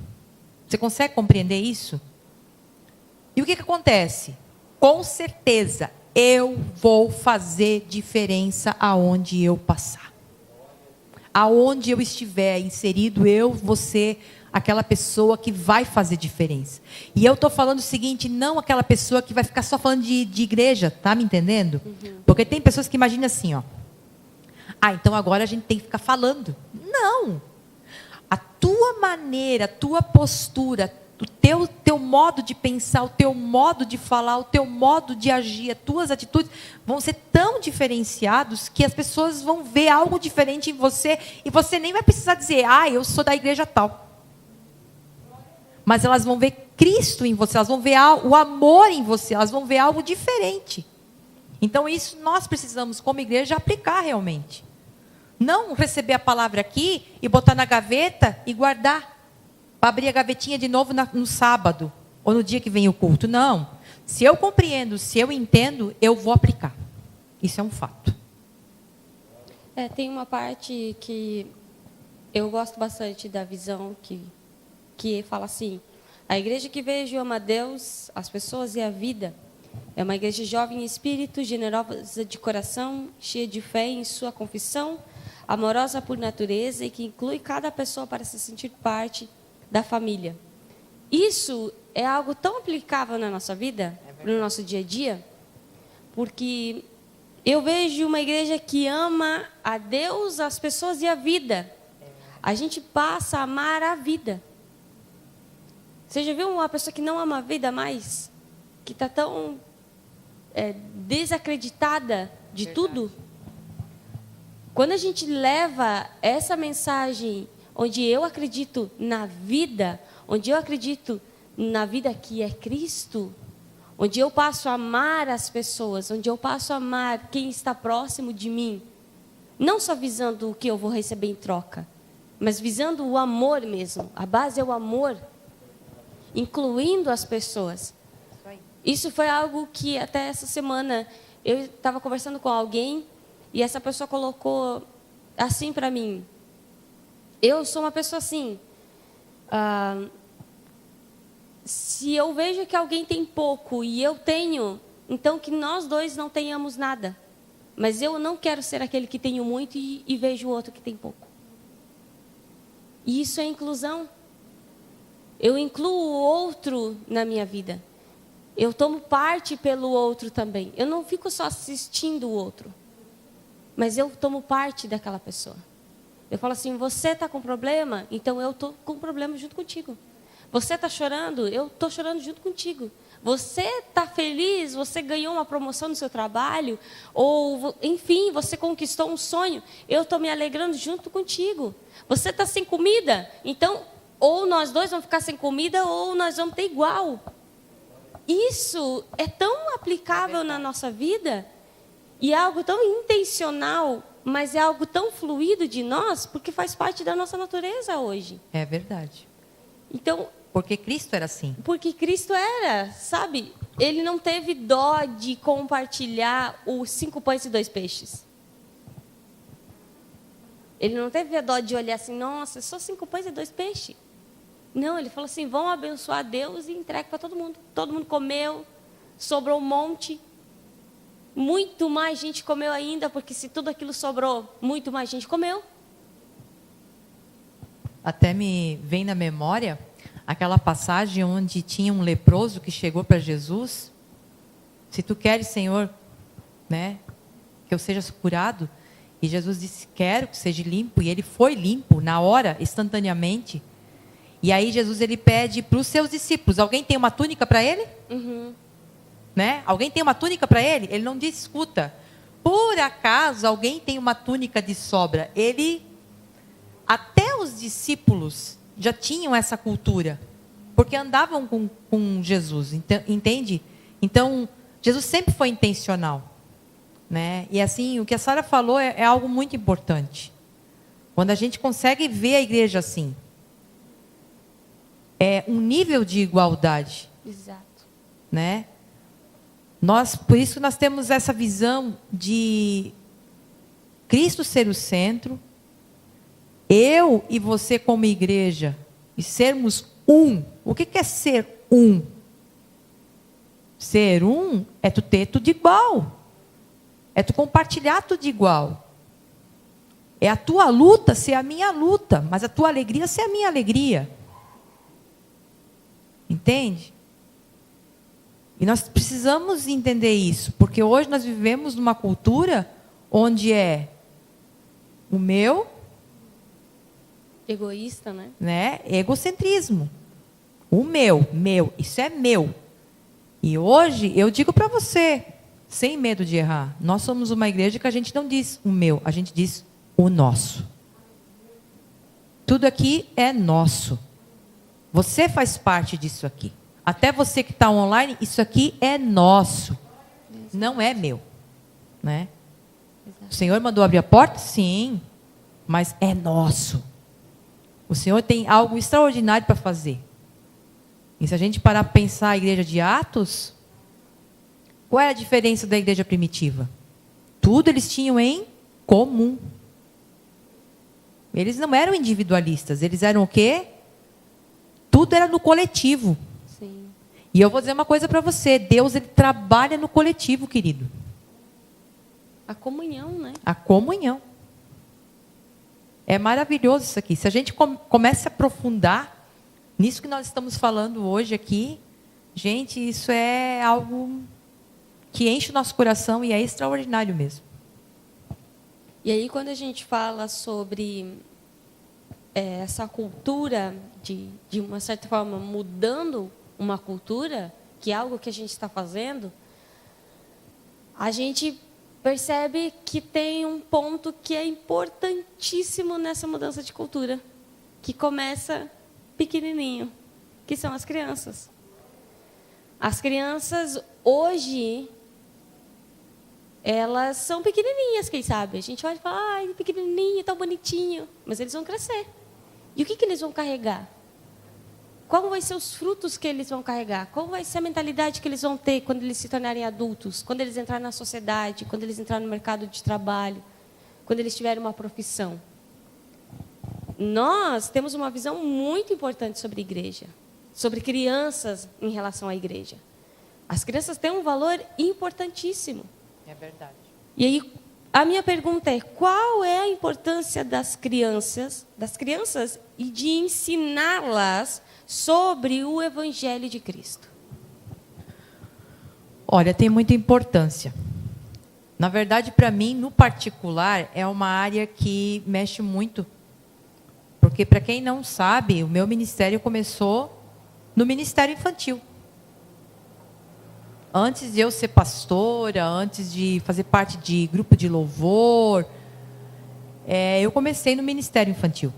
Você consegue compreender isso? E o que acontece? Com certeza, eu vou fazer diferença aonde eu passar. aonde eu estiver inserido, eu vou ser aquela pessoa que vai fazer diferença. E eu estou falando o seguinte, não aquela pessoa que vai ficar só falando de igreja, tá me entendendo? Porque tem pessoas que imaginam assim, ó. Então agora a gente tem que ficar falando. Não! A tua maneira, a tua postura, o teu modo de pensar, o teu modo de falar, o teu modo de agir, as tuas atitudes vão ser tão diferenciados que as pessoas vão ver algo diferente em você e você nem vai precisar dizer, eu sou da igreja tal. Mas elas vão ver Cristo em você, elas vão ver o amor em você, elas vão ver algo diferente. Então isso nós precisamos, como igreja, aplicar realmente. Não receber a palavra aqui e botar na gaveta e guardar. Para abrir a gavetinha de novo no sábado, ou no dia que vem o culto. Não. Se eu compreendo, se eu entendo, eu vou aplicar. Isso é um fato. Tem uma parte que eu gosto bastante da visão que fala assim, a igreja que vejo ama a Deus, as pessoas e a vida. É uma igreja jovem em espírito, generosa de coração, cheia de fé em sua confissão, amorosa por natureza e que inclui cada pessoa para se sentir parte da família. Isso é algo tão aplicável na nossa vida, no nosso dia a dia, porque eu vejo uma igreja que ama a Deus, as pessoas e a vida. A gente passa a amar a vida. Você já viu uma pessoa que não ama a vida mais? Que está tão desacreditada de tudo? Quando a gente leva essa mensagem, onde eu acredito na vida, onde eu acredito na vida que é Cristo, onde eu passo a amar as pessoas, onde eu passo a amar quem está próximo de mim, não só visando o que eu vou receber em troca, mas visando o amor mesmo. A base é o amor, incluindo as pessoas. Isso foi algo que até essa semana eu estava conversando com alguém e essa pessoa colocou assim para mim. Eu sou uma pessoa assim. Se eu vejo que alguém tem pouco e eu tenho, então que nós dois não tenhamos nada. Mas eu não quero ser aquele que tenho muito e vejo o outro que tem pouco. E isso é inclusão. Eu incluo o outro na minha vida. Eu tomo parte pelo outro também. Eu não fico só assistindo o outro. Mas eu tomo parte daquela pessoa. Eu falo assim, você está com problema? Então eu estou com problema junto contigo. Você está chorando? Eu estou chorando junto contigo. Você está feliz? Você ganhou uma promoção no seu trabalho? Ou, enfim, você conquistou um sonho? Eu estou me alegrando junto contigo. Você está sem comida? Então, ou nós dois vamos ficar sem comida, ou nós vamos ter igual. Isso é tão aplicável na nossa vida, e é algo tão intencional, mas é algo tão fluido de nós, porque faz parte da nossa natureza hoje. É verdade. Então, porque Cristo era assim. Porque Cristo era, sabe? Ele não teve dó de compartilhar os 5 pães e 2 peixes. Ele não teve a dó de olhar assim, nossa, só 5 pães e 2 peixes. Não, ele falou assim, vão abençoar Deus e entregue para todo mundo. Todo mundo comeu, sobrou um monte. Muito mais gente comeu ainda, porque se tudo aquilo sobrou, muito mais gente comeu. Até me vem na memória aquela passagem onde tinha um leproso que chegou para Jesus. Se tu queres, Senhor, né, que eu seja curado. E Jesus disse, quero que seja limpo. E ele foi limpo na hora, instantaneamente. E aí Jesus ele pede para os seus discípulos, alguém tem uma túnica para ele? Né? Alguém tem uma túnica para ele? Ele não diz, escuta, por acaso alguém tem uma túnica de sobra? Até os discípulos já tinham essa cultura, porque andavam com Jesus, entende? Então, Jesus sempre foi intencional. Né? E assim, o que a Sara falou é algo muito importante. Quando a gente consegue ver a igreja assim, é um nível de igualdade. Exato. Né? Por isso nós temos essa visão de Cristo ser o centro, eu e você como igreja, e sermos um. O que é ser um? Ser um é tu ter tudo igual. É tu compartilhar tudo igual. É a tua luta ser a minha luta, mas a tua alegria ser a minha alegria. Entende? E nós precisamos entender isso, porque hoje nós vivemos numa cultura onde é o meu, Egoísta, né? Egocentrismo. O meu, isso é meu. E hoje eu digo para você, sem medo de errar, nós somos uma igreja que a gente não diz o meu, a gente diz o nosso. Tudo aqui é nosso. Você faz parte disso aqui. Até você que está online, isso aqui é nosso. Não é meu. Né? O Senhor mandou abrir a porta? Sim. Mas é nosso. O Senhor tem algo extraordinário para fazer. E se a gente parar para pensar a igreja de Atos, qual é a diferença da igreja primitiva? Tudo eles tinham em comum. Eles não eram individualistas, eles eram o quê? Tudo era no coletivo. Sim. E eu vou dizer uma coisa para você, Deus ele trabalha no coletivo, querido. A comunhão, né? A comunhão. É maravilhoso isso aqui. Se a gente começa a aprofundar nisso que nós estamos falando hoje aqui, gente, isso é algo que enche o nosso coração e é extraordinário mesmo. E aí, quando a gente fala sobre essa cultura, de uma certa forma, mudando uma cultura, que é algo que a gente está fazendo, a gente percebe que tem um ponto que é importantíssimo nessa mudança de cultura, que começa pequenininho, que são as crianças. As crianças, hoje, elas são pequenininhas, quem sabe? A gente olha e fala, ai, pequenininho, tão bonitinho. Mas eles vão crescer. E o que eles vão carregar? Qual vai ser os frutos que eles vão carregar? Qual vai ser a mentalidade que eles vão ter quando eles se tornarem adultos? Quando eles entrarem na sociedade? Quando eles entrarem no mercado de trabalho? Quando eles tiverem uma profissão? Nós temos uma visão muito importante sobre a igreja. Sobre crianças em relação à igreja. As crianças têm um valor importantíssimo. É verdade. E aí, a minha pergunta é, qual é a importância das crianças e de ensiná-las sobre o Evangelho de Cristo? Olha, tem muita importância. Na verdade, para mim, no particular, é uma área que mexe muito. Porque, para quem não sabe, o meu ministério começou no ministério infantil. Antes de eu ser pastora, antes de fazer parte de grupo de louvor, eu comecei no ministério infantil,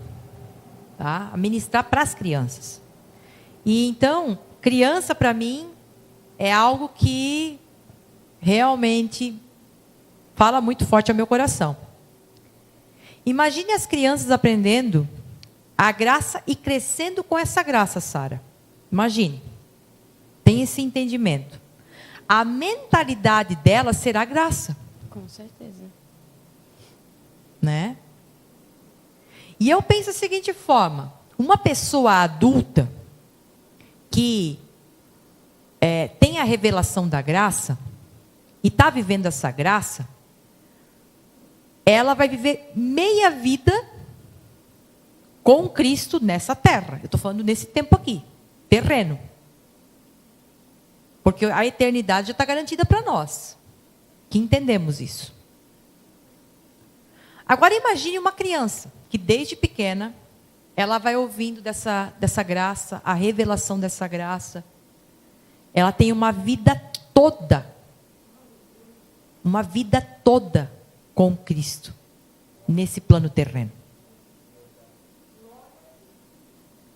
tá? A ministrar para as crianças. E então, criança para mim é algo que realmente fala muito forte ao meu coração. Imagine as crianças aprendendo a graça e crescendo com essa graça, Sara. Imagine. Tem esse entendimento. A mentalidade dela será graça. Com certeza. Né? E eu penso da seguinte forma: uma pessoa adulta que tem a revelação da graça e está vivendo essa graça, ela vai viver meia vida com Cristo nessa terra. Eu estou falando nesse tempo aqui, terreno. Porque a eternidade já está garantida para nós, que entendemos isso. Agora imagine uma criança, que desde pequena, ela vai ouvindo dessa graça, a revelação dessa graça. Ela tem uma vida toda com Cristo, nesse plano terreno.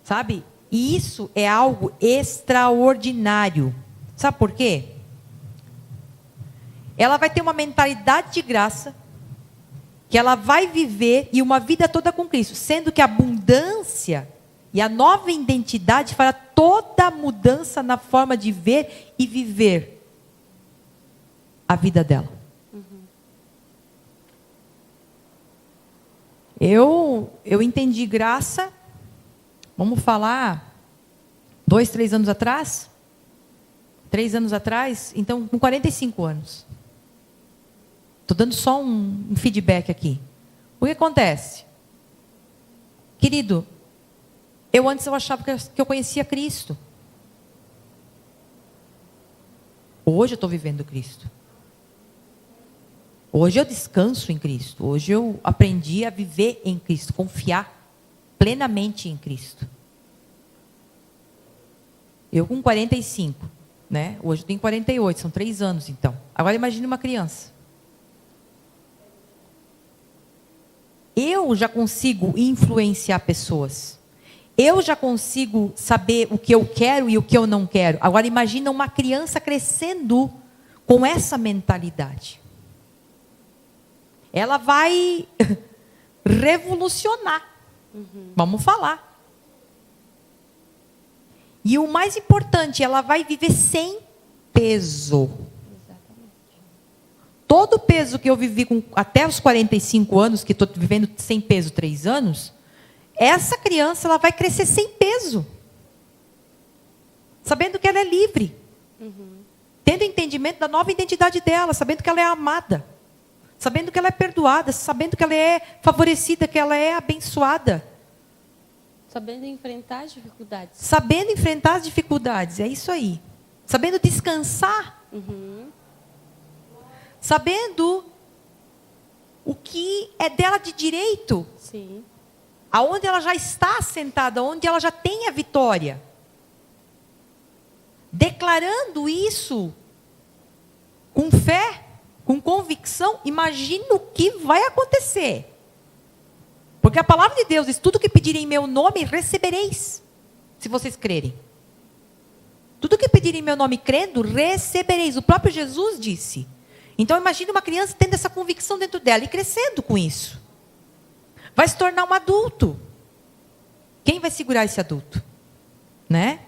Sabe? E isso é algo extraordinário. Sabe por quê? Ela vai ter uma mentalidade de graça, que ela vai viver e uma vida toda com Cristo, sendo que a abundância e a nova identidade fará toda a mudança na forma de ver e viver a vida dela. Eu entendi graça, vamos falar, 2, 3 anos atrás. 3 anos atrás, então com 45 anos. Estou dando só um feedback aqui. O que acontece? Querido, antes eu achava que eu conhecia Cristo. Hoje eu estou vivendo Cristo. Hoje eu descanso em Cristo. Hoje eu aprendi a viver em Cristo, confiar plenamente em Cristo. Eu com 45, né? Hoje eu tenho 48, são 3 anos então. Agora imagine uma criança. Eu já consigo influenciar pessoas. Eu já consigo saber o que eu quero e o que eu não quero. Agora imagina uma criança crescendo com essa mentalidade. Ela vai revolucionar. Vamos falar. E o mais importante, ela vai viver sem peso. Todo o peso que eu vivi até os 45 anos, que estou vivendo sem peso 3 anos, essa criança ela vai crescer sem peso. Sabendo que ela é livre. Tendo entendimento da nova identidade dela, sabendo que ela é amada. Sabendo que ela é perdoada, sabendo que ela é favorecida, que ela é abençoada. Sabendo enfrentar as dificuldades. Sabendo enfrentar as dificuldades, é isso aí. Sabendo descansar. Sabendo o que é dela de direito. Sim. Aonde ela já está assentada, onde ela já tem a vitória. Declarando isso com fé, com convicção, imagina o que vai acontecer. Porque a palavra de Deus diz, tudo que pedirem em meu nome, recebereis. Se vocês crerem. Tudo que pedirem em meu nome, crendo, recebereis. O próprio Jesus disse. Então imagine uma criança tendo essa convicção dentro dela e crescendo com isso. Vai se tornar um adulto. Quem vai segurar esse adulto? Né?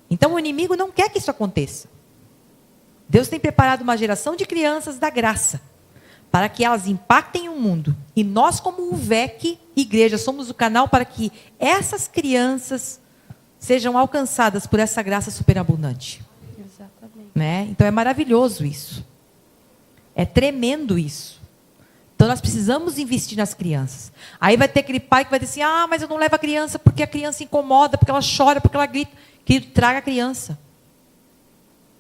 Então o inimigo não quer que isso aconteça. Deus tem preparado uma geração de crianças da graça, para que elas impactem o mundo. E nós, como o VEC Igreja, somos o canal para que essas crianças sejam alcançadas por essa graça superabundante. Exatamente. Né? Então é maravilhoso isso. É tremendo isso. Então nós precisamos investir nas crianças. Aí vai ter aquele pai que vai dizer assim, mas eu não levo a criança porque a criança incomoda, porque ela chora, porque ela grita. Querido, traga a criança.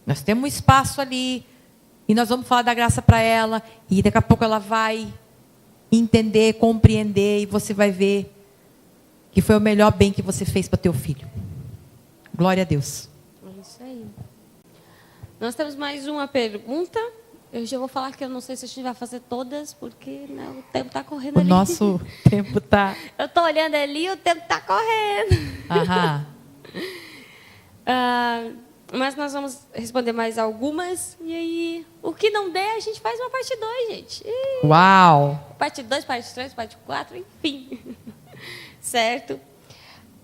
Nós temos um espaço ali, e nós vamos falar da graça para ela, e daqui a pouco ela vai entender, compreender, e você vai ver que foi o melhor bem que você fez para teu filho. Glória a Deus. É isso aí. Nós temos mais uma pergunta. Eu já vou falar que eu não sei se a gente vai fazer todas, porque né, o tempo está correndo ali. O nosso tempo está... Eu estou olhando ali e o tempo está correndo. Aham. Mas nós vamos responder mais algumas. E aí, o que não der, a gente faz uma parte 2, gente. Uau! Parte 2, parte 3, parte 4, enfim. Certo?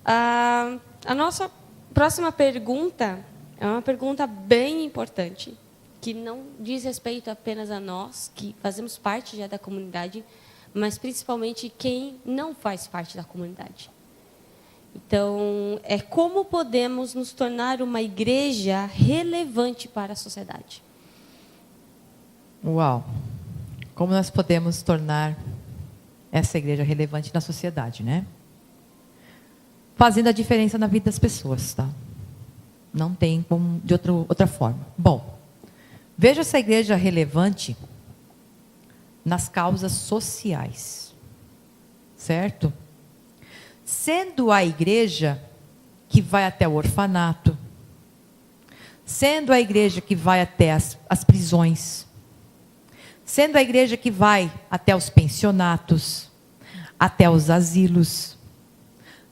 A nossa próxima pergunta é uma pergunta bem importante, que não diz respeito apenas a nós, que fazemos parte já da comunidade, mas principalmente quem não faz parte da comunidade. Então, é como podemos nos tornar uma igreja relevante para a sociedade. Uau! Como nós podemos tornar essa igreja relevante na sociedade, né? Fazendo a diferença na vida das pessoas, tá? Não tem como de outra forma. Bom, veja essa igreja relevante nas causas sociais, certo? Sendo a igreja que vai até o orfanato, sendo a igreja que vai até as prisões, sendo a igreja que vai até os pensionatos, até os asilos,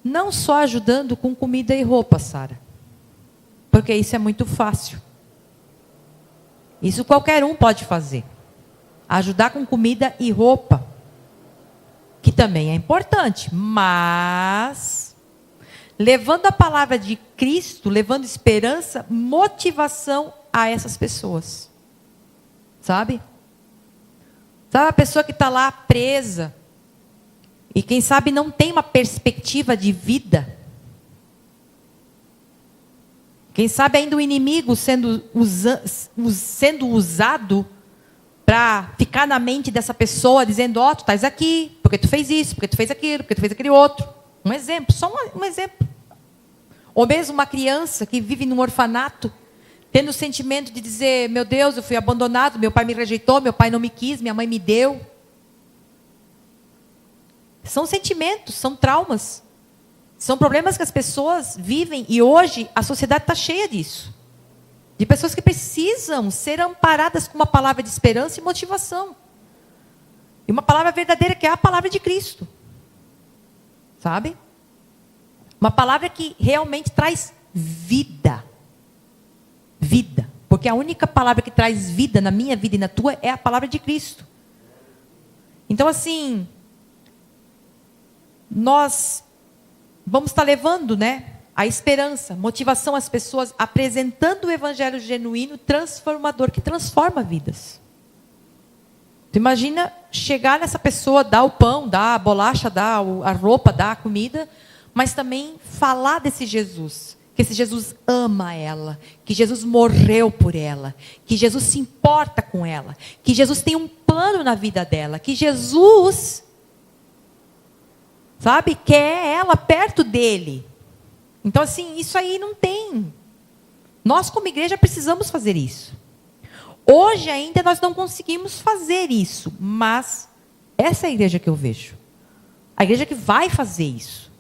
não só ajudando com comida e roupa, Sara, porque isso é muito fácil. Isso qualquer um pode fazer. Ajudar com comida e roupa, que também é importante, mas levando a palavra de Cristo, levando esperança, motivação a essas pessoas. Sabe? Sabe a pessoa que está lá presa e quem sabe não tem uma perspectiva de vida? Quem sabe ainda o inimigo sendo usado para ficar na mente dessa pessoa, dizendo, ó, tu estás aqui, porque tu fez isso, porque tu fez aquilo, porque tu fez aquele outro. Um exemplo, só um exemplo. Ou mesmo uma criança que vive num orfanato, tendo o sentimento de dizer, meu Deus, eu fui abandonado, meu pai me rejeitou, meu pai não me quis, minha mãe me deu. São sentimentos, são traumas. São problemas que as pessoas vivem e hoje a sociedade está cheia disso. De pessoas que precisam ser amparadas com uma palavra de esperança e motivação. E uma palavra verdadeira que é a palavra de Cristo. Sabe? Uma palavra que realmente traz vida. Vida. Porque a única palavra que traz vida na minha vida e na tua é a palavra de Cristo. Então, assim, nós vamos estar levando, né, a esperança, motivação às pessoas, apresentando o evangelho genuíno, transformador, que transforma vidas. Tu imagina chegar nessa pessoa, dar o pão, dar a bolacha, dar a roupa, dar a comida, mas também falar desse Jesus, que esse Jesus ama ela, que Jesus morreu por ela, que Jesus se importa com ela, que Jesus tem um plano na vida dela, que Jesus, sabe, quer ela perto dele. Então, assim, isso aí não tem. Nós, como igreja, precisamos fazer isso. Hoje ainda nós não conseguimos fazer isso, mas essa é a igreja que eu vejo. A igreja que vai fazer isso.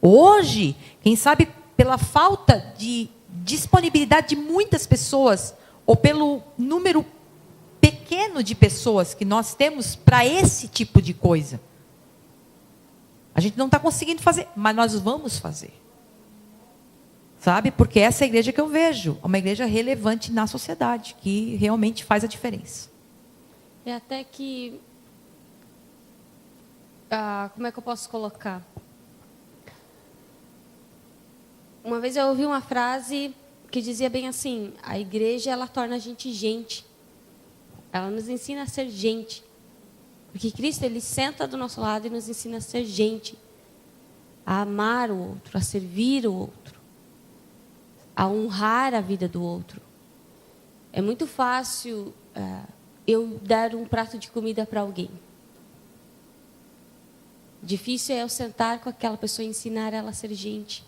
Hoje, quem sabe pela falta de disponibilidade de muitas pessoas, ou pelo número pequeno de pessoas que nós temos para esse tipo de coisa, a gente não está conseguindo fazer, mas nós vamos fazer. Sabe? Porque essa é a igreja que eu vejo. Uma igreja relevante na sociedade, que realmente faz a diferença. É até que... como é que eu posso colocar? Uma vez eu ouvi uma frase que dizia bem assim, a igreja, ela torna a gente gente. Ela nos ensina a ser gente. Porque Cristo, ele senta do nosso lado e nos ensina a ser gente. A amar o outro, a servir o outro. A honrar a vida do outro. É muito fácil eu dar um prato de comida para alguém. Difícil é eu sentar com aquela pessoa e ensinar ela a ser gente.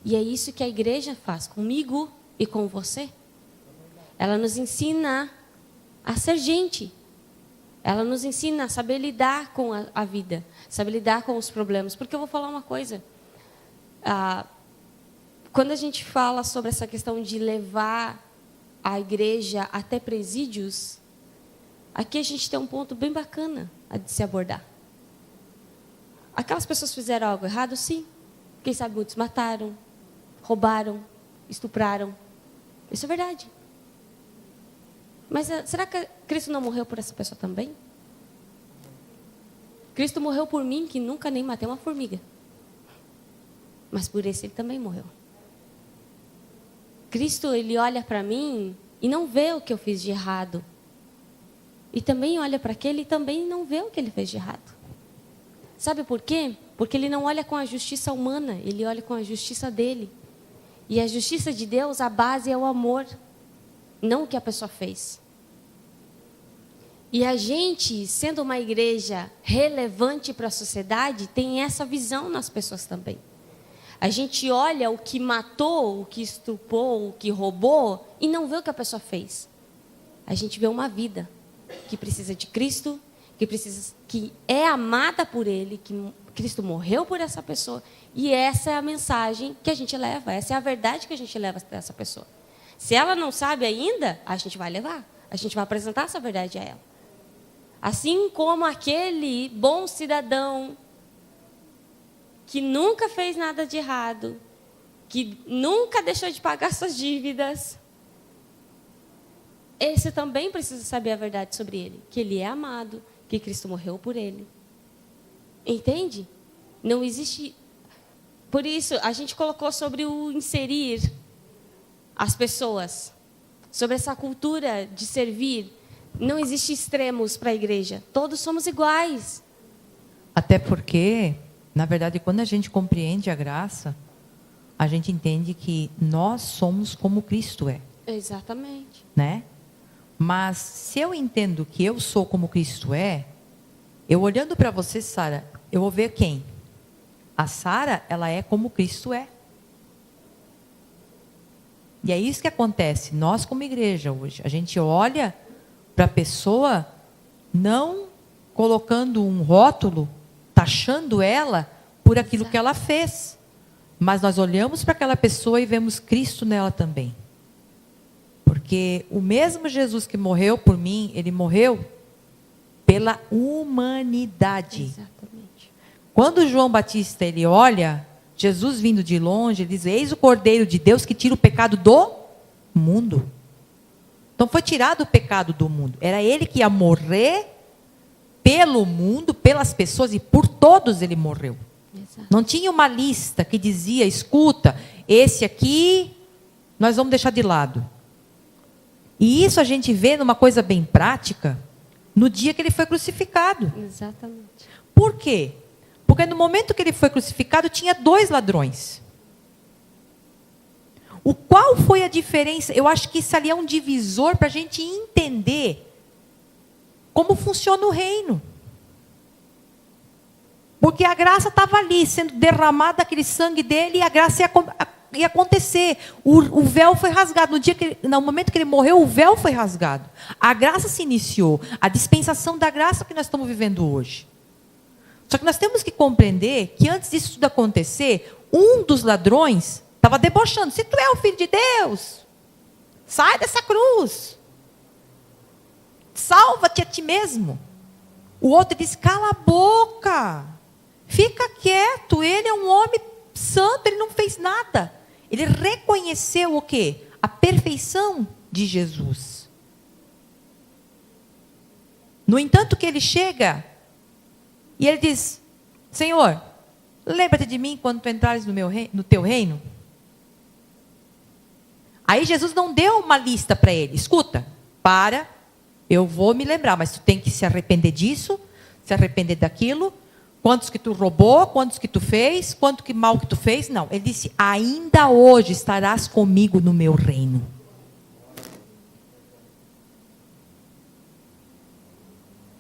E é isso que a igreja faz comigo e com você. Ela nos ensina a ser gente. Ela nos ensina a saber lidar com a vida, saber lidar com os problemas. Porque eu vou falar uma coisa. Quando a gente fala sobre essa questão de levar a igreja até presídios, aqui a gente tem um ponto bem bacana de se abordar. Aquelas pessoas fizeram algo errado? Sim. Quem sabe muitos mataram, roubaram, estupraram. Isso é verdade. Mas será que Cristo não morreu por essa pessoa também? Cristo morreu por mim, que nunca nem matei uma formiga. Mas por esse ele também morreu. Cristo, ele olha para mim e não vê o que eu fiz de errado. E também olha para aquele e também não vê o que ele fez de errado. Sabe por quê? Porque ele não olha com a justiça humana, ele olha com a justiça dele. E a justiça de Deus, a base é o amor, não o que a pessoa fez. E a gente, sendo uma igreja relevante para a sociedade, tem essa visão nas pessoas também. A gente olha o que matou, o que estuprou, o que roubou e não vê o que a pessoa fez. A gente vê uma vida que precisa de Cristo, que é amada por Ele, que Cristo morreu por essa pessoa. E essa é a mensagem que a gente leva, essa é a verdade que a gente leva para essa pessoa. Se ela não sabe ainda, a gente vai levar, a gente vai apresentar essa verdade a ela. Assim como aquele bom cidadão que nunca fez nada de errado, que nunca deixou de pagar suas dívidas, esse também precisa saber a verdade sobre ele, que ele é amado, que Cristo morreu por ele. Entende? Não existe... Por isso, a gente colocou sobre o inserir as pessoas, sobre essa cultura de servir. Não existe extremos para a igreja. Todos somos iguais. Até porque, na verdade, quando a gente compreende a graça, a gente entende que nós somos como Cristo é. Exatamente. Né? Mas se eu entendo que eu sou como Cristo é, eu olhando para você, Sara, eu vou ver quem? A Sara, ela é como Cristo é. E é isso que acontece. Nós como igreja hoje, a gente olha para a pessoa não colocando um rótulo, taxando ela por aquilo que ela fez. Mas nós olhamos para aquela pessoa e vemos Cristo nela também. Porque o mesmo Jesus que morreu por mim, ele morreu pela humanidade. Exatamente. Quando João Batista ele olha Jesus vindo de longe, ele diz: eis o Cordeiro de Deus que tira o pecado do mundo. Então foi tirado o pecado do mundo. Era ele que ia morrer pelo mundo, pelas pessoas, e por todos ele morreu. Exato. Não tinha uma lista que dizia: escuta, esse aqui nós vamos deixar de lado. E isso a gente vê numa coisa bem prática, no dia que ele foi crucificado. Exatamente. Por quê? Porque no momento que ele foi crucificado, tinha 2 ladrões. Qual foi a diferença? Eu acho que isso ali é um divisor para a gente entender como funciona o reino. Porque a graça estava ali, sendo derramada aquele sangue dele, e a graça ia acontecer. O véu foi rasgado. No momento que ele morreu, o véu foi rasgado. A graça se iniciou. A dispensação da graça que nós estamos vivendo hoje. Só que nós temos que compreender que antes disso tudo acontecer, um dos ladrões estava debochando. Se tu é o filho de Deus, sai dessa cruz. Salva-te a ti mesmo. O outro disse: cala a boca. Fica quieto. Ele é um homem santo, ele não fez nada. Ele reconheceu o quê? A perfeição de Jesus. No entanto que ele chega e ele diz: Senhor, lembra-te de mim quando tu entrares no teu reino. Aí Jesus não deu uma lista para ele. Escuta, eu vou me lembrar, mas tu tem que se arrepender disso, se arrepender daquilo. Quantos que tu roubou, quantos que tu fez, quanto que mal que tu fez. Não, ele disse: ainda hoje estarás comigo no meu reino.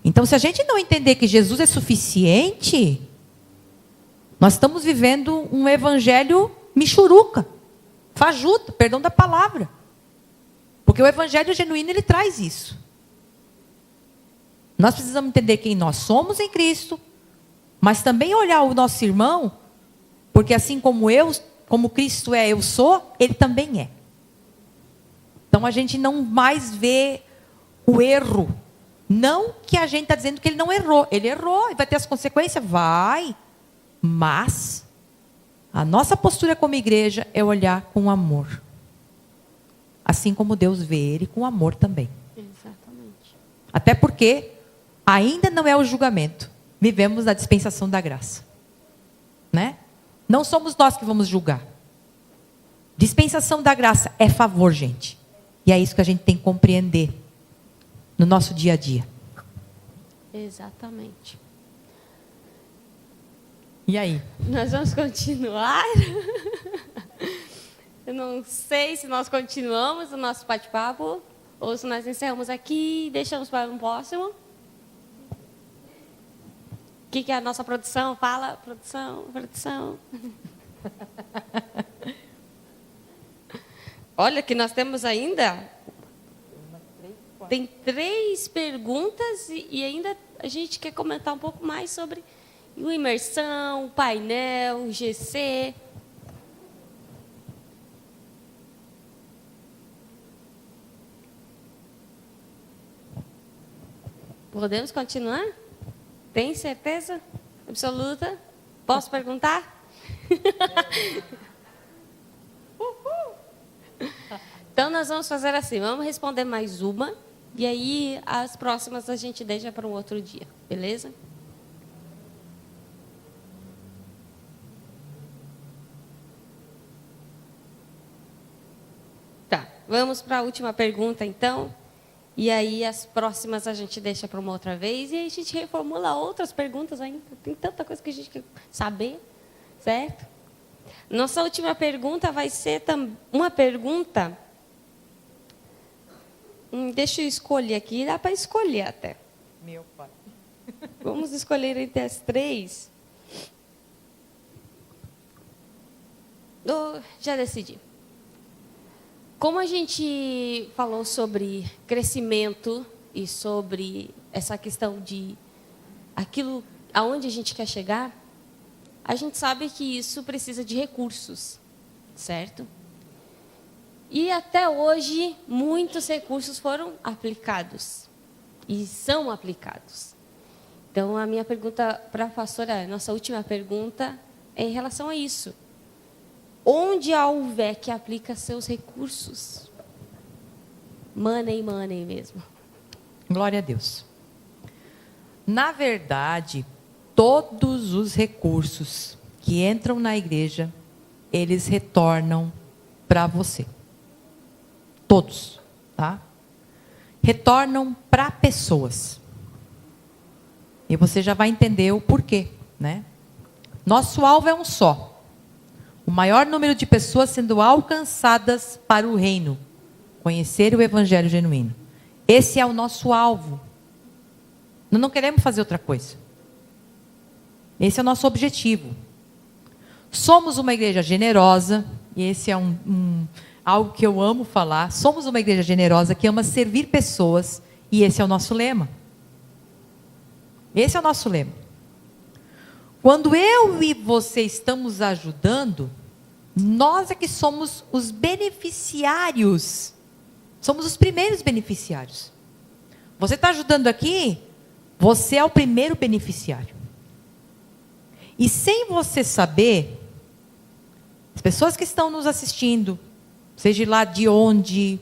Então, se a gente não entender que Jesus é suficiente, nós estamos vivendo um evangelho michuruca, fajuta, perdão da palavra. Porque o evangelho genuíno, ele traz isso. Nós precisamos entender quem nós somos em Cristo, mas também olhar o nosso irmão, porque assim como Cristo é, eu sou, ele também é. Então a gente não mais vê o erro. Não que a gente está dizendo que ele não errou. Ele errou e vai ter as consequências? Vai. Mas a nossa postura como igreja é olhar com amor. Assim como Deus vê ele com amor também. Exatamente. Até porque ainda não é o julgamento. Vivemos na dispensação da graça. Né? Não somos nós que vamos julgar. Dispensação da graça é favor, gente. E é isso que a gente tem que compreender no nosso dia a dia. Exatamente. E aí? Nós vamos continuar. Eu não sei se nós continuamos o nosso bate-papo ou se nós encerramos aqui e deixamos para um próximo. O que a nossa produção fala? Produção. Olha que nós temos ainda... Tem 3 perguntas e ainda a gente quer comentar um pouco mais sobre o imersão, o painel, o GC. Podemos continuar? Tem certeza absoluta? Posso perguntar? Então, nós vamos fazer assim, vamos responder mais uma, e aí as próximas a gente deixa para um outro dia, beleza? Tá, vamos para a última pergunta, então. E aí as próximas a gente deixa para uma outra vez, e aí a gente reformula outras perguntas ainda. Tem tanta coisa que a gente quer saber, certo? Nossa última pergunta vai ser uma pergunta Deixa eu escolher aqui, dá para escolher até. Meu pai. Vamos escolher entre as 3. Já decidi. Como a gente falou sobre crescimento e sobre essa questão de aquilo aonde a gente quer chegar, a gente sabe que isso precisa de recursos, certo? E até hoje, muitos recursos foram aplicados e são aplicados. Então, a minha pergunta para a pastora, nossa última pergunta, é em relação a isso. Onde a UVEC aplica seus recursos? Money mesmo. Glória a Deus. Na verdade, todos os recursos que entram na igreja, eles retornam para você. Todos, tá? Retornam para pessoas. E você já vai entender o porquê, né? Nosso alvo é um só. O maior número de pessoas sendo alcançadas para o reino. Conhecer o evangelho genuíno. Esse é o nosso alvo. Nós não queremos fazer outra coisa. Esse é o nosso objetivo. Somos uma igreja generosa, e esse é algo que eu amo falar. Somos uma igreja generosa que ama servir pessoas, e esse é o nosso lema. Esse é o nosso lema. Quando eu e você estamos ajudando, nós é que somos os beneficiários. Somos os primeiros beneficiários. Você está ajudando aqui, você é o primeiro beneficiário. E sem você saber, as pessoas que estão nos assistindo, seja lá de onde,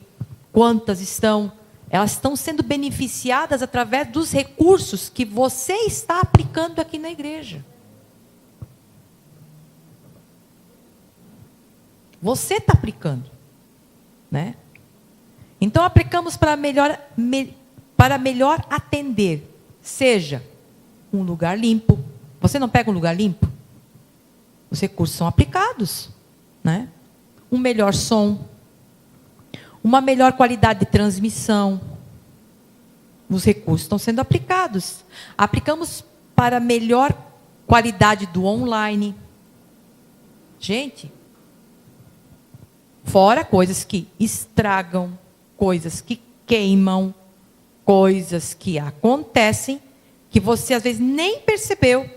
quantas estão, elas estão sendo beneficiadas através dos recursos que você está aplicando aqui na igreja. Você está aplicando, né? Então aplicamos para melhor atender, seja um lugar limpo. Você não pega um lugar limpo? Os recursos são aplicados, né? Um melhor som, uma melhor qualidade de transmissão. Os recursos estão sendo aplicados. Aplicamos para melhor qualidade do online. Gente, fora coisas que estragam, coisas que queimam, coisas que acontecem, que você às vezes nem percebeu,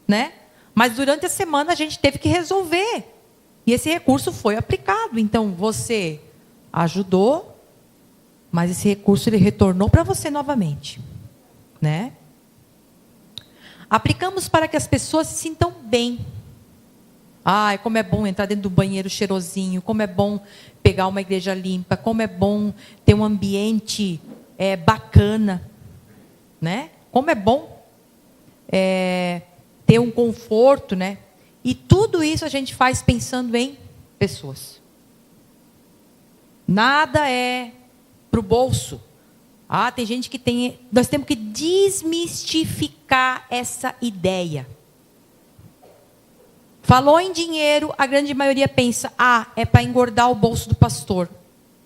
né? Mas durante a semana a gente teve que resolver. E esse recurso foi aplicado. Então você ajudou, mas esse recurso ele retornou para você novamente, né? Aplicamos para que as pessoas se sintam bem. Ai, como é bom entrar dentro do banheiro cheirosinho, como é bom pegar uma igreja limpa, como é bom ter um ambiente bacana, né? Como é bom ter um conforto, né? E tudo isso a gente faz pensando em pessoas. Nada é para o bolso. Tem gente que tem... Nós temos que desmistificar essa ideia. Falou em dinheiro, a grande maioria pensa, é para engordar o bolso do pastor.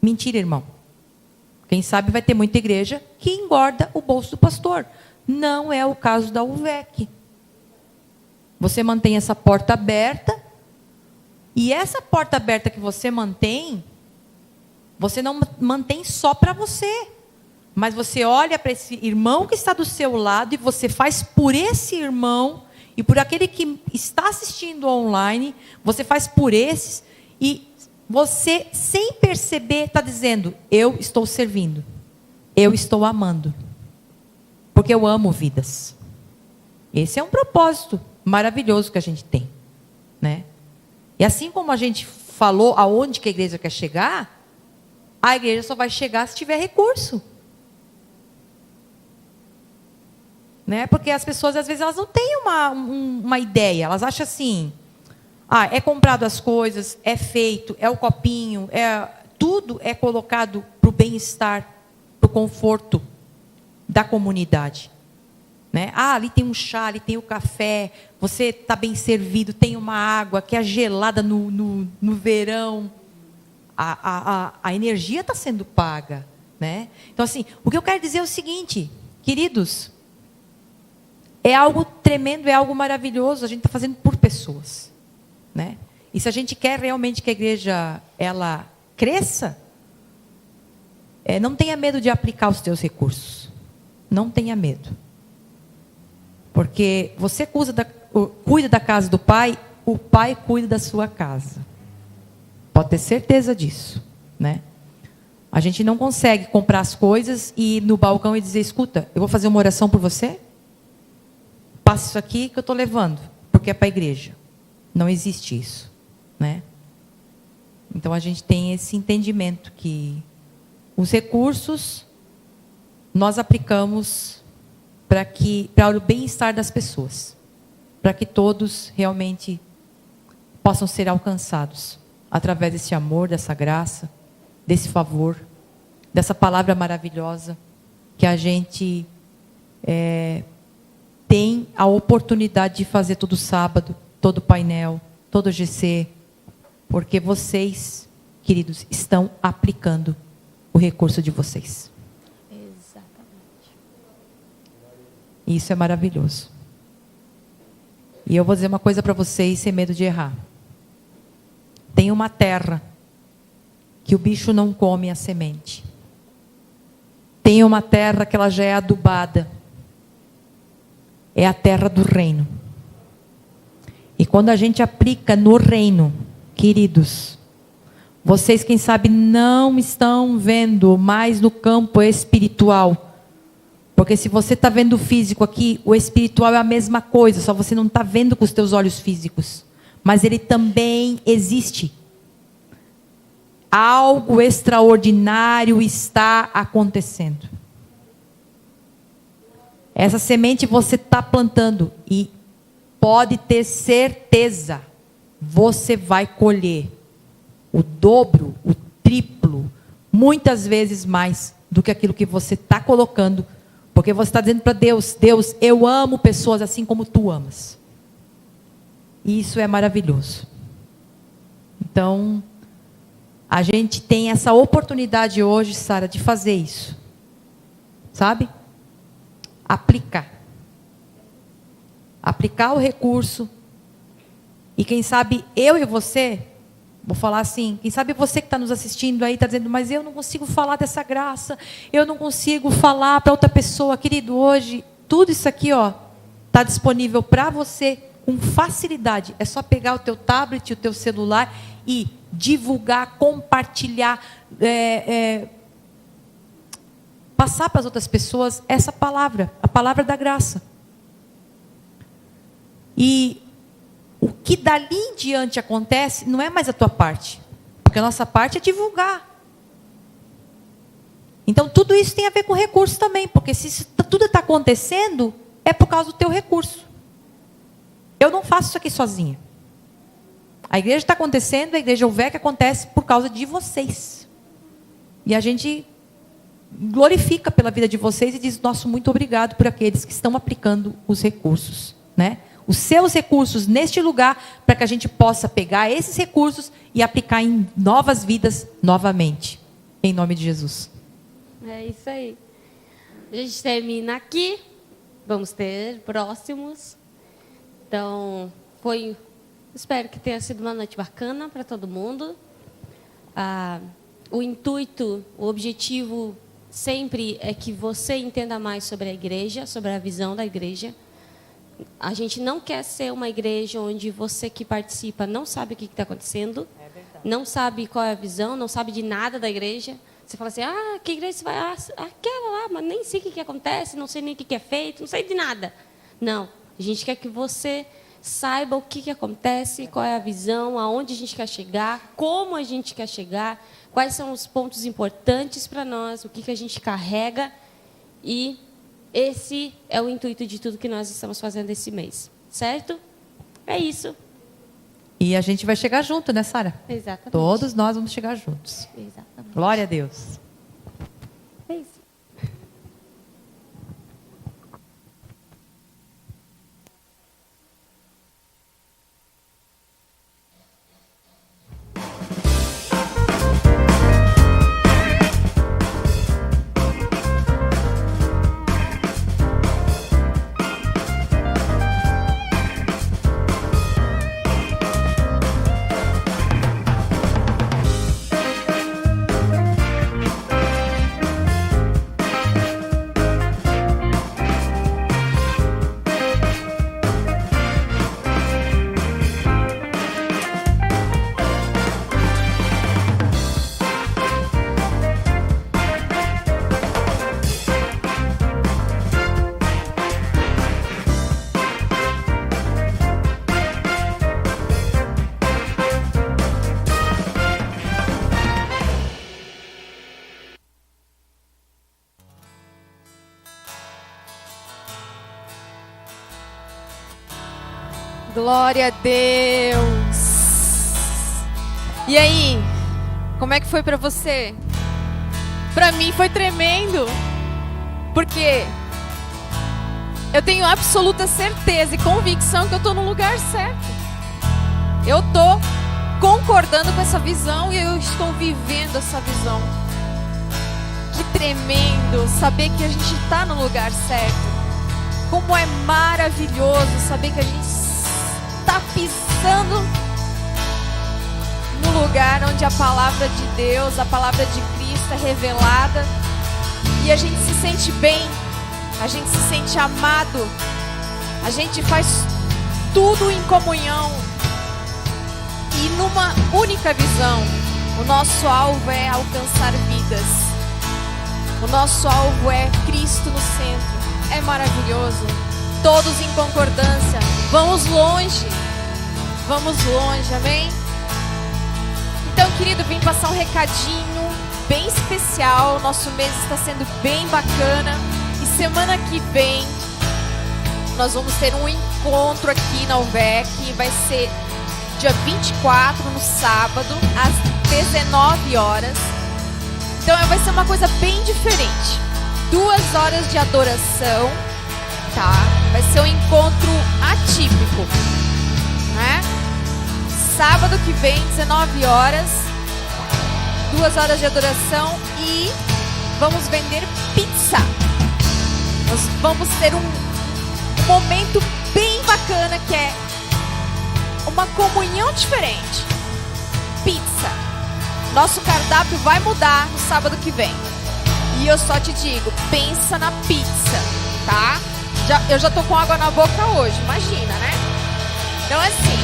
Mentira, irmão. Quem sabe vai ter muita igreja que engorda o bolso do pastor. Não é o caso da UVEC. Você mantém essa porta aberta, e essa porta aberta que você mantém, você não mantém só para você, mas você olha para esse irmão que está do seu lado, e você faz por esse irmão, e por aquele que está assistindo online, você faz por esses, e você, sem perceber, está dizendo, eu estou servindo, eu estou amando, porque eu amo vidas. Esse é um propósito maravilhoso que a gente tem, né? E assim como a gente falou aonde que a igreja quer chegar, a igreja só vai chegar se tiver recurso. Né? Porque as pessoas, às vezes, elas não têm uma ideia. Elas acham assim, é comprado as coisas, é feito, é o copinho, tudo é colocado para o bem-estar, para o conforto da comunidade. Né? Ali tem um chá, ali tem o café, você está bem servido, tem uma água que é gelada no verão. A energia está sendo paga. né? Então, assim, o que eu quero dizer é o seguinte, queridos, é algo tremendo, é algo maravilhoso, a gente está fazendo por pessoas, né? E se a gente quer realmente que a igreja, ela cresça, não tenha medo de aplicar os teus recursos. Não tenha medo. Porque você cuida da casa do Pai, o Pai cuida da sua casa. Pode ter certeza disso, né? A gente não consegue comprar as coisas e ir no balcão e dizer, escuta, eu vou fazer uma oração por você? Passa isso aqui que eu estou levando, porque é para a igreja. Não existe isso, né? Então a gente tem esse entendimento que os recursos nós aplicamos para o bem-estar das pessoas, para que todos realmente possam ser alcançados através desse amor, dessa graça, desse favor, dessa palavra maravilhosa que a gente tem a oportunidade de fazer todo sábado, todo painel, todo GC, porque vocês, queridos, estão aplicando o recurso de vocês. Exatamente. Isso é maravilhoso. E eu vou dizer uma coisa para vocês, sem medo de errar. Tem uma terra que o bicho não come a semente. Tem uma terra que ela já é adubada. É a terra do reino. E quando a gente aplica no reino, queridos, vocês, quem sabe, não estão vendo mais no campo espiritual. Porque se você está vendo o físico aqui, o espiritual é a mesma coisa, só você não está vendo com os teus olhos físicos. Mas ele também existe. Algo extraordinário está acontecendo. Essa semente você está plantando e pode ter certeza, você vai colher o dobro, o triplo, muitas vezes mais do que aquilo que você está colocando, porque você está dizendo para Deus, Deus, eu amo pessoas assim como tu amas. E isso é maravilhoso. Então, a gente tem essa oportunidade hoje, Sara, de fazer isso. Sabe? Aplicar. Aplicar o recurso. E quem sabe eu e você, vou falar assim, quem sabe você que está nos assistindo aí, está dizendo, mas eu não consigo falar dessa graça, eu não consigo falar para outra pessoa. Querido, hoje, tudo isso aqui, ó, está disponível para você com facilidade. É só pegar o teu tablet, o teu celular e divulgar, compartilhar, passar para as outras pessoas essa palavra, a palavra da graça. E o que dali em diante acontece não é mais a tua parte, porque a nossa parte é divulgar. Então tudo isso tem a ver com recurso também, porque se isso, tudo está acontecendo, é por causa do teu recurso. Eu não faço isso aqui sozinha. A igreja está acontecendo, a igreja UVEC acontece por causa de vocês. E a gente glorifica pela vida de vocês e diz, nosso muito obrigado por aqueles que estão aplicando os recursos, né? Os seus recursos neste lugar, para que a gente possa pegar esses recursos e aplicar em novas vidas novamente. Em nome de Jesus. É isso aí. A gente termina aqui. Vamos ter próximos. Então, espero que tenha sido uma noite bacana para todo mundo. O intuito, o objetivo sempre é que você entenda mais sobre a igreja, sobre a visão da igreja. A gente não quer ser uma igreja onde você que participa não sabe o que está acontecendo, não sabe qual é a visão, não sabe de nada da igreja. Você fala assim, que igreja você vai? Aquela lá, mas nem sei o que acontece, não sei nem o que é feito, não sei de nada. Não, a gente quer que você saiba o que acontece, qual é a visão, aonde a gente quer chegar, como a gente quer chegar, quais são os pontos importantes para nós, o que a gente carrega. E esse é o intuito de tudo que nós estamos fazendo esse mês, certo? É isso. E a gente vai chegar junto, né, Sara? Exatamente. Todos nós vamos chegar juntos. Exatamente. Glória a Deus. É isso. Glória a Deus. E aí, como é que foi para você? Para mim foi tremendo, porque eu tenho absoluta certeza e convicção que eu estou no lugar certo. Eu estou concordando com essa visão e eu estou vivendo essa visão. Que tremendo saber que a gente está no lugar certo. Como é maravilhoso saber que a gente está pisando no lugar onde a palavra de Deus, a palavra de Cristo é revelada. E a gente se sente bem, a gente se sente amado, a gente faz tudo em comunhão e numa única visão. O nosso alvo é alcançar vidas, o nosso alvo é Cristo no centro. É maravilhoso, todos em concordância. Vamos longe, amém? Então, querido, vim passar um recadinho bem especial. Nosso mês está sendo bem bacana. E semana que vem nós vamos ter um encontro aqui na UVEC. Vai ser dia 24, no sábado, às 19 horas. Então vai ser uma coisa bem diferente. 2 horas de adoração, tá? Vai ser um encontro atípico, né? Sábado que vem, 19 horas, 2 horas de adoração e vamos vender pizza. Nós vamos ter um momento bem bacana que é uma comunhão diferente. Pizza. Nosso cardápio vai mudar no sábado que vem. E eu só te digo, pensa na pizza, tá? Eu já tô com água na boca hoje, imagina, né? Então assim,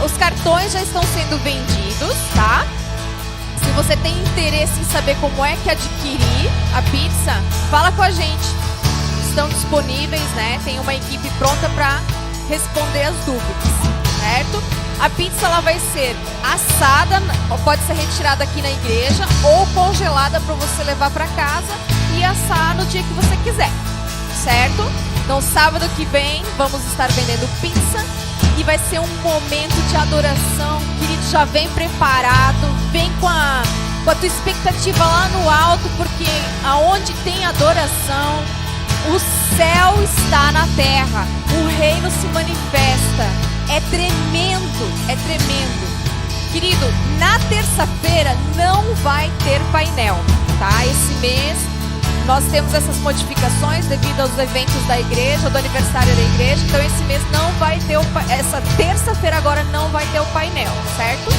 os cartões já estão sendo vendidos, tá? Se você tem interesse em saber como é que adquirir a pizza, fala com a gente. Estão disponíveis, né? Tem uma equipe pronta para responder as dúvidas, certo? A pizza ela vai ser assada, pode ser retirada aqui na igreja ou congelada para você levar para casa e assar no dia que você quiser, certo? Então sábado que vem vamos estar vendendo pizza e vai ser um momento de adoração. Querido, já vem preparado, vem com a tua expectativa lá no alto, porque aonde tem adoração, o céu está na terra, o reino se manifesta. É tremendo, é tremendo. Querido, na terça-feira não vai ter painel, tá? Esse mês nós temos essas modificações devido aos eventos da igreja, do aniversário da igreja. Então esse mês não vai ter essa terça-feira agora não vai ter o painel, certo?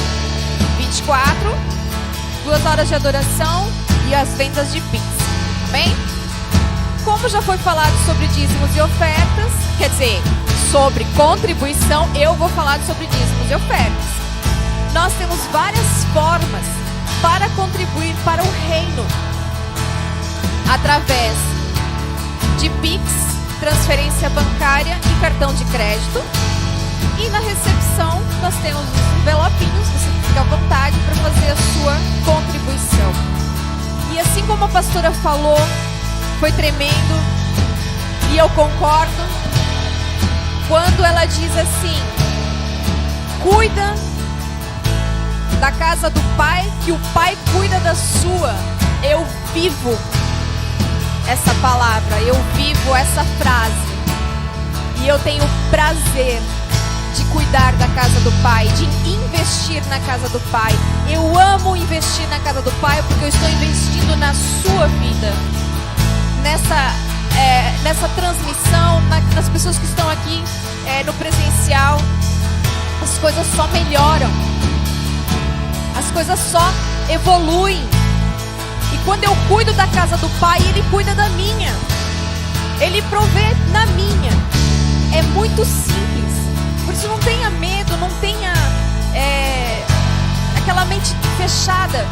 24, 2 horas de adoração e as vendas de pizza, amém? Como já foi falado sobre dízimos e ofertas, quer dizer, sobre contribuição, eu vou falar sobre dízimos e ofertas. Nós temos várias formas para contribuir para o reino. Através de Pix, transferência bancária e cartão de crédito. E na recepção nós temos os envelopinhos, você fica à vontade para fazer a sua contribuição. E assim como a pastora falou, foi tremendo e eu concordo quando ela diz assim: cuida da casa do Pai, que o Pai cuida da sua. Eu vivo essa palavra, eu vivo essa frase e eu tenho prazer de cuidar da casa do Pai, de investir na casa do Pai. Eu amo investir na casa do Pai porque eu estou investindo na sua vida, nessa transmissão, nas pessoas que estão aqui no presencial. As coisas só melhoram, as coisas só evoluem. E quando eu cuido da casa do Pai, Ele cuida da minha, Ele provê na minha. É muito simples. Por isso não tenha medo, não tenha aquela mente fechada.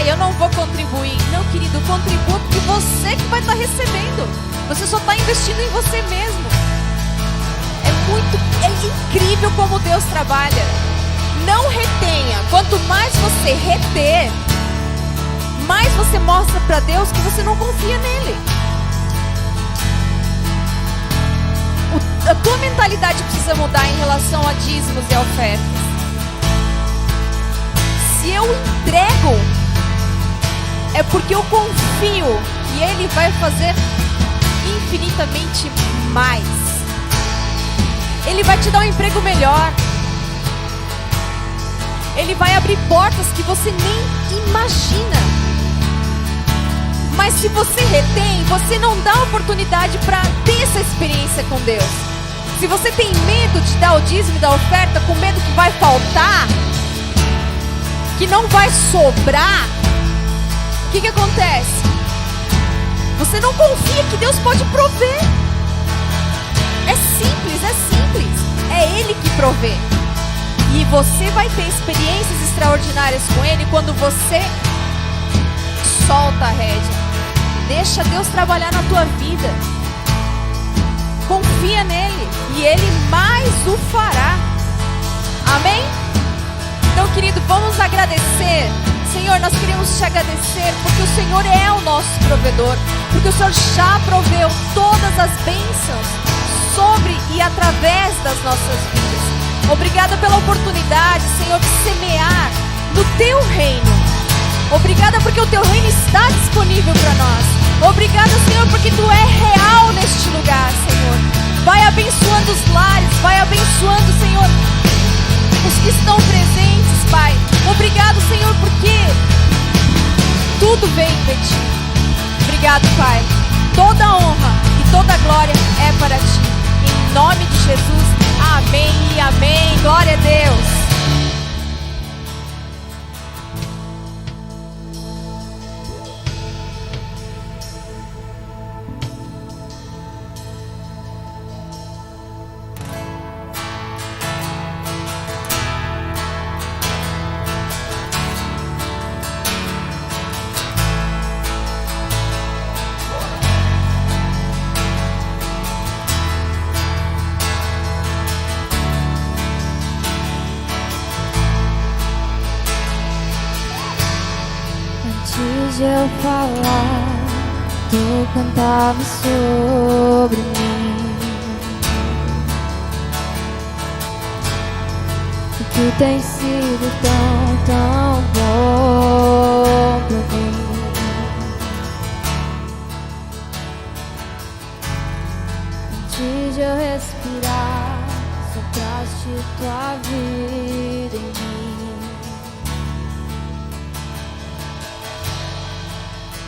Eu não vou contribuir. Não, querido, contribua, porque você que vai estar recebendo. Você só está investindo em você mesmo. É incrível como Deus trabalha. Não retenha. Quanto mais você reter, mais você mostra para Deus que você não confia nele. O a tua mentalidade precisa mudar em relação a dízimos e ofertas. Se eu entrego, é porque eu confio que Ele vai fazer infinitamente mais. Ele vai te dar um emprego melhor. Ele vai abrir portas que você nem imagina. Mas se você retém, você não dá oportunidade para ter essa experiência com Deus. Se você tem medo de dar o dízimo e da oferta, com medo que vai faltar, que não vai sobrar, o que acontece? Você não confia que Deus pode prover. É simples, é simples. É Ele que provê. E você vai ter experiências extraordinárias com Ele quando você solta a rédea. Deixa Deus trabalhar na tua vida. Confia nele e Ele mais o fará. Amém? Então, querido, vamos agradecer. Senhor, nós queremos te agradecer porque o Senhor é o nosso provedor. Porque o Senhor já proveu todas as bênçãos sobre e através das nossas vidas. Obrigada pela oportunidade, Senhor, de semear no Teu reino. Obrigada porque o Teu reino está disponível para nós. Obrigada, Senhor, porque Tu é real neste lugar, Senhor. Vai abençoando os lares, vai abençoando, Senhor, os que estão presentes, Pai. Obrigado, Senhor, porque tudo vem de Ti. Obrigado, Pai. Toda honra e toda glória é para Ti. Em nome de Jesus, amém e amém. Glória a Deus. Antes de eu falar, Tu cantava sobre mim. E Tu tens sido tão, tão bom pra mim. Antes de eu respirar, sopraste Tua vida em mim.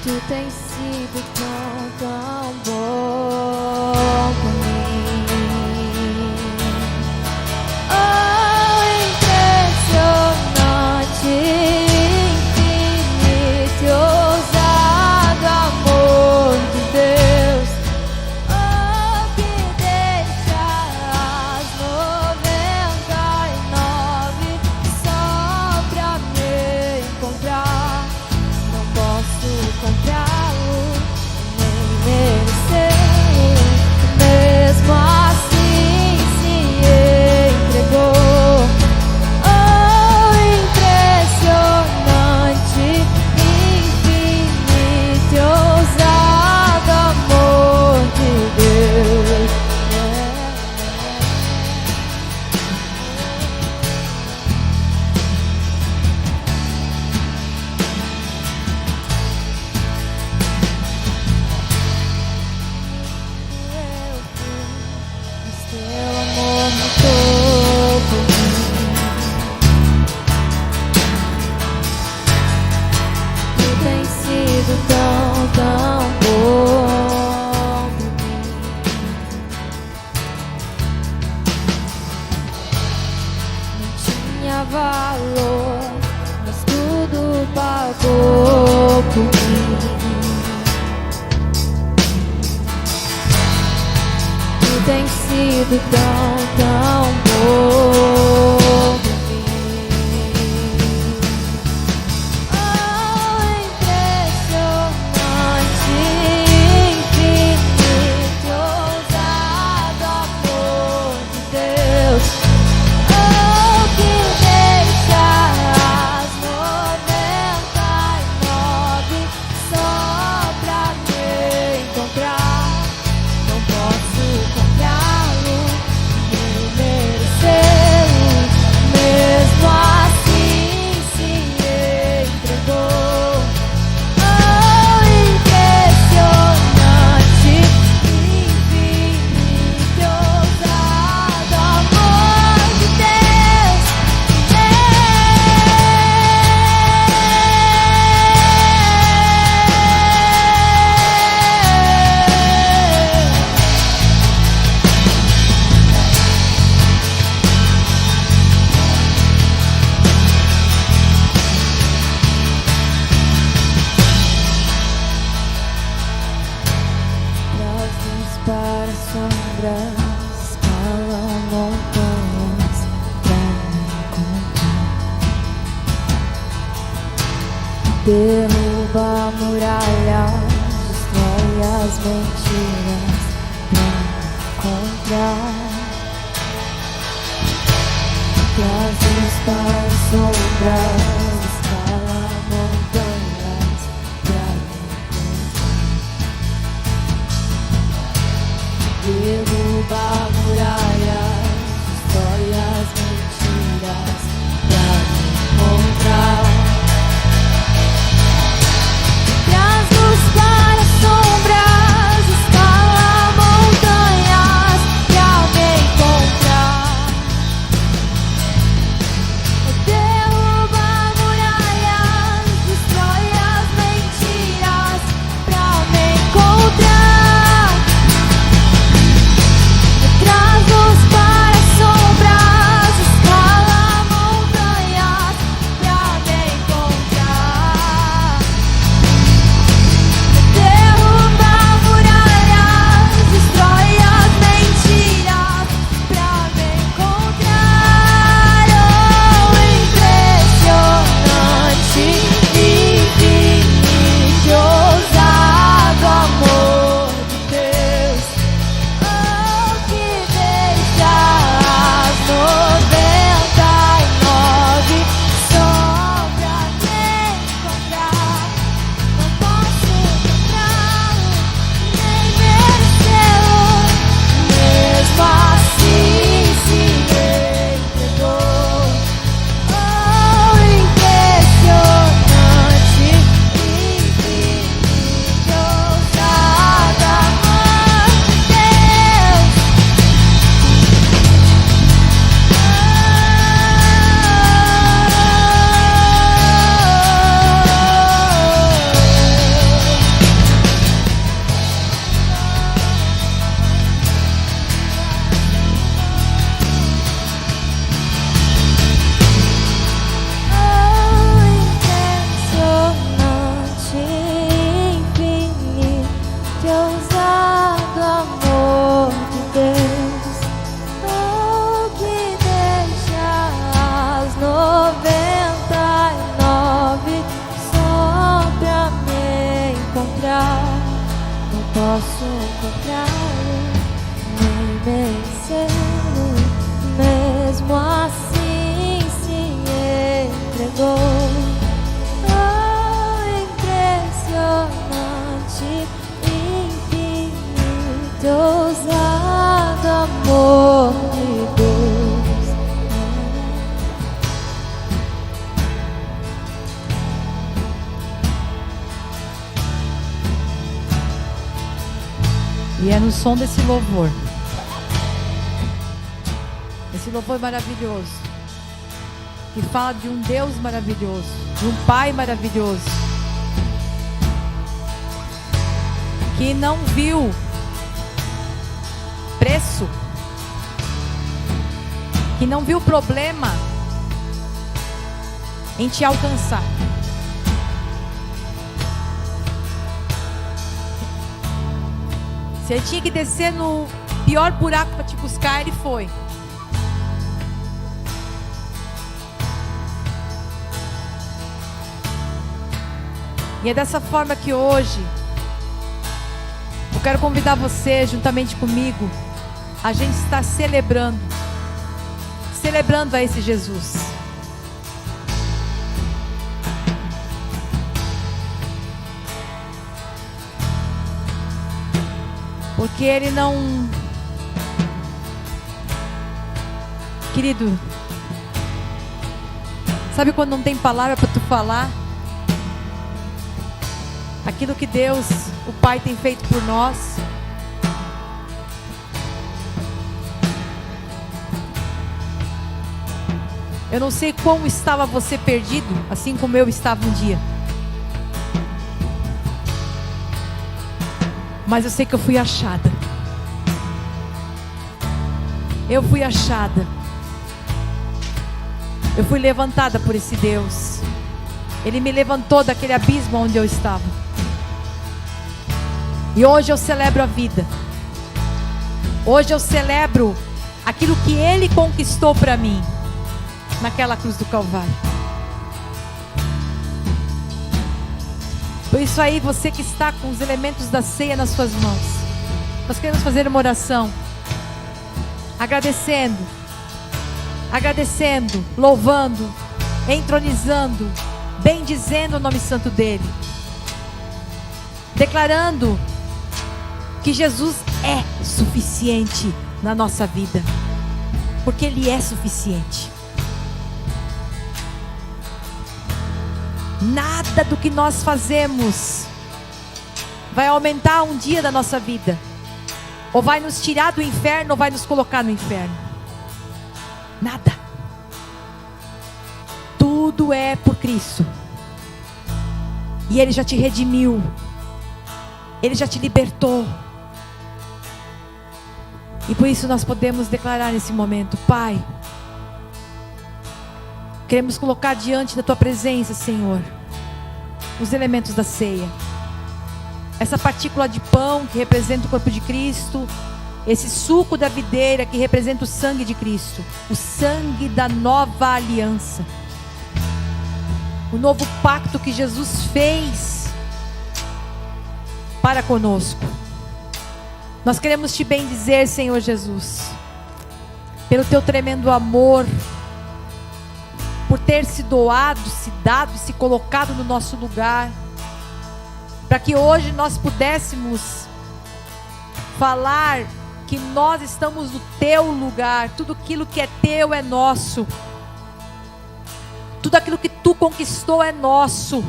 Tu tens sido tão, tão bom pra mim. Oh, impressionante, infinito e ousado amor de Deus. Oh, que deixa as 99 só pra me encontrar. Não posso comprá-lo, nem merecê-lo. Mesmo assim se entregou. Oh, impressionante, infinito e ousado amor de Deus. Mas Teu amor mudou por mim. Tu tens sido tão, tão bom pra mim. Não tinha valor, mas tudo pagou por mim. Tu tens sido tão, tão bom pra mim. Oh, impressionante, infinito e ousado amor de Deus. Oh, que deixa as 99 só pra me encontrar. Não posso comprá-lo, derruba muralhas, destrói as mentiras pra encontrar. Traz luz para as sombras, escala montanhas pra encontrar. Derruba muralhas, destrói as mentiras pra encontrar. Traz luz para as sombras, escala montanhas pra me encontrar. Derruba muralhas, destrói as mentiras pra me encontrar. Traz luz para as sombras, escala montanhas pra me encontrar. Derruba muralhas, destrói as mentiras pra me encontrar. Oh, impressionante, infinito, ousado amor de Deus. Oh, que deixa as 99 só pra me encontrar. Não posso encontrá-lo, nem merecê-lo. Mesmo assim se entregou. Oh, impressionante, infinito, ousado amor de Deus. Impressionante, infinito, ousado amor de Deus. Oh, que deixa as 99 só pra me encontrar. Não posso encontrá-lo, nem merecê-lo. Mesmo assim se entregou. Oh, impressionante, infinito, ousado amor de Deus. E é no som desse louvor. Esse louvor maravilhoso, que fala de um Deus maravilhoso, de um Pai maravilhoso, que não viu preço, que não viu problema em te alcançar. Se ele tinha que descer no pior buraco para te buscar, ele foi. E é dessa forma que hoje eu quero convidar você, juntamente comigo, a gente está celebrando a esse Jesus. Porque ele não... Querido, sabe quando não tem palavra para tu falar? Aquilo que Deus, o Pai, tem feito por nós. Eu não sei como estava você perdido, assim como eu estava um dia. Mas eu sei que eu fui achada. Eu fui achada. Eu fui levantada por esse Deus. Ele me levantou daquele abismo onde eu estava. E hoje eu celebro a vida. Hoje eu celebro aquilo que Ele conquistou para mim naquela cruz do Calvário. Por isso aí, você que está com os elementos da ceia nas suas mãos, nós queremos fazer uma oração, agradecendo, louvando, entronizando, bendizendo o nome santo dele, declarando que Jesus é suficiente na nossa vida, porque ele é suficiente. Nada do que nós fazemos vai aumentar um dia da nossa vida, ou vai nos tirar do inferno, ou vai nos colocar no inferno. Nada. Tudo é por Cristo. E ele já te redimiu. Ele já te libertou. E por isso nós podemos declarar nesse momento: Pai, queremos colocar diante da tua presença, Senhor, os elementos da ceia. Essa partícula de pão que representa o corpo de Cristo, esse suco da videira que representa o sangue de Cristo, o sangue da nova aliança, o novo pacto que Jesus fez para conosco. Nós queremos te bendizer, Senhor Jesus, pelo teu tremendo amor, por ter se doado, se dado, se colocado no nosso lugar, para que hoje nós pudéssemos falar que nós estamos no teu lugar. Tudo aquilo que é teu é nosso, tudo aquilo que tu conquistou é nosso.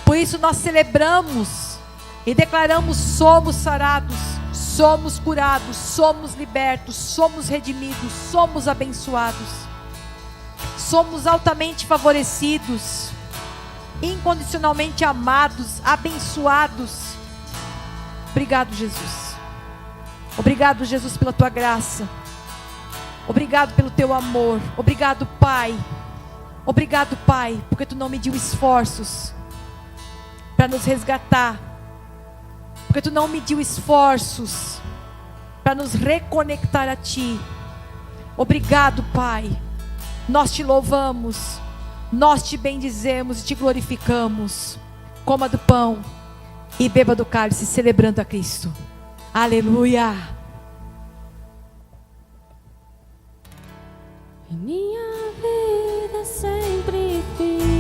Por isso nós celebramos e declaramos: somos sarados, somos curados, somos libertos, somos redimidos, somos abençoados, somos altamente favorecidos, incondicionalmente amados, abençoados. Obrigado, Jesus. Obrigado, Jesus, pela tua graça. Obrigado pelo teu amor. Obrigado, Pai. Obrigado, Pai, porque tu não mediu esforços para nos resgatar, porque tu não mediu esforços para nos reconectar a ti. Obrigado, Pai. Nós te louvamos, nós te bendizemos e te glorificamos. Coma do pão e beba do cálice, celebrando a Cristo. Aleluia. Em minha vida é sempre fiel.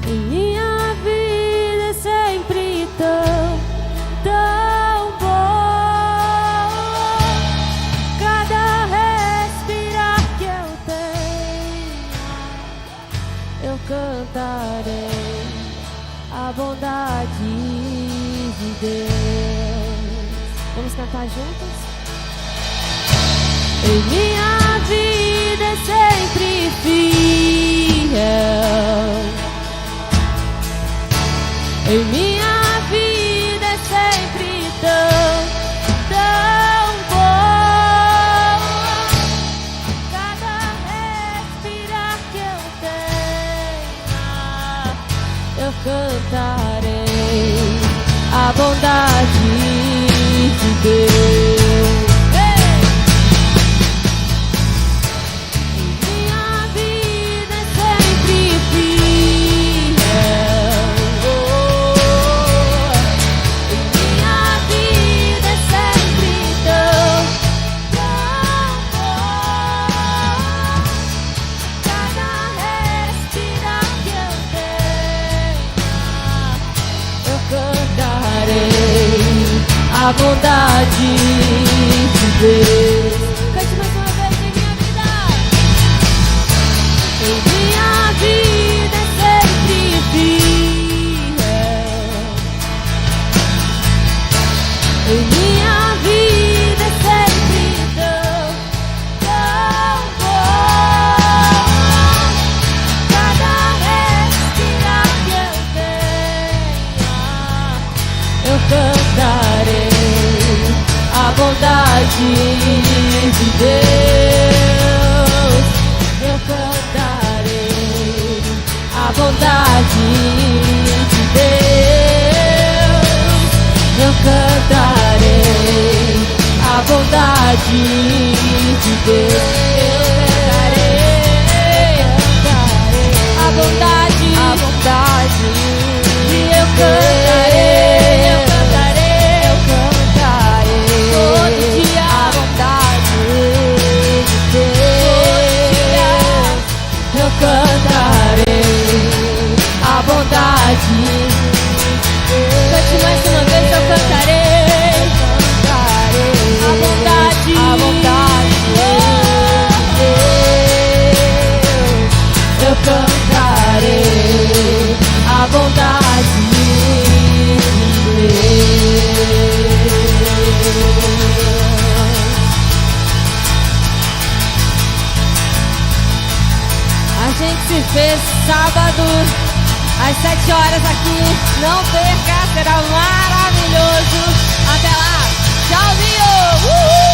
Em minha vida é sempre tão bom. Cada respirar que eu tenho, eu cantarei a bondade de Deus. Vamos cantar juntos? Em minha vida é sempre fiel. Em minha vida é sempre tão bom. Cada respirar que eu tenho, eu cantarei a bondade de Deus. A bondade de Deus. Cante mais uma vez. Em minha vida. Em minha vida é sempre fiel. Em minha vida é sempre tão bom. Cada respirar que eu tenho, eu cantarei a bondade de Deus. Eu cantarei a bondade de Deus. Eu cantarei a bondade de Deus. Eu cantarei vontade de viver. A gente se vê sábado às 7 horas aqui. Não perca, será maravilhoso. Até lá. Tchauzinho. Uhul!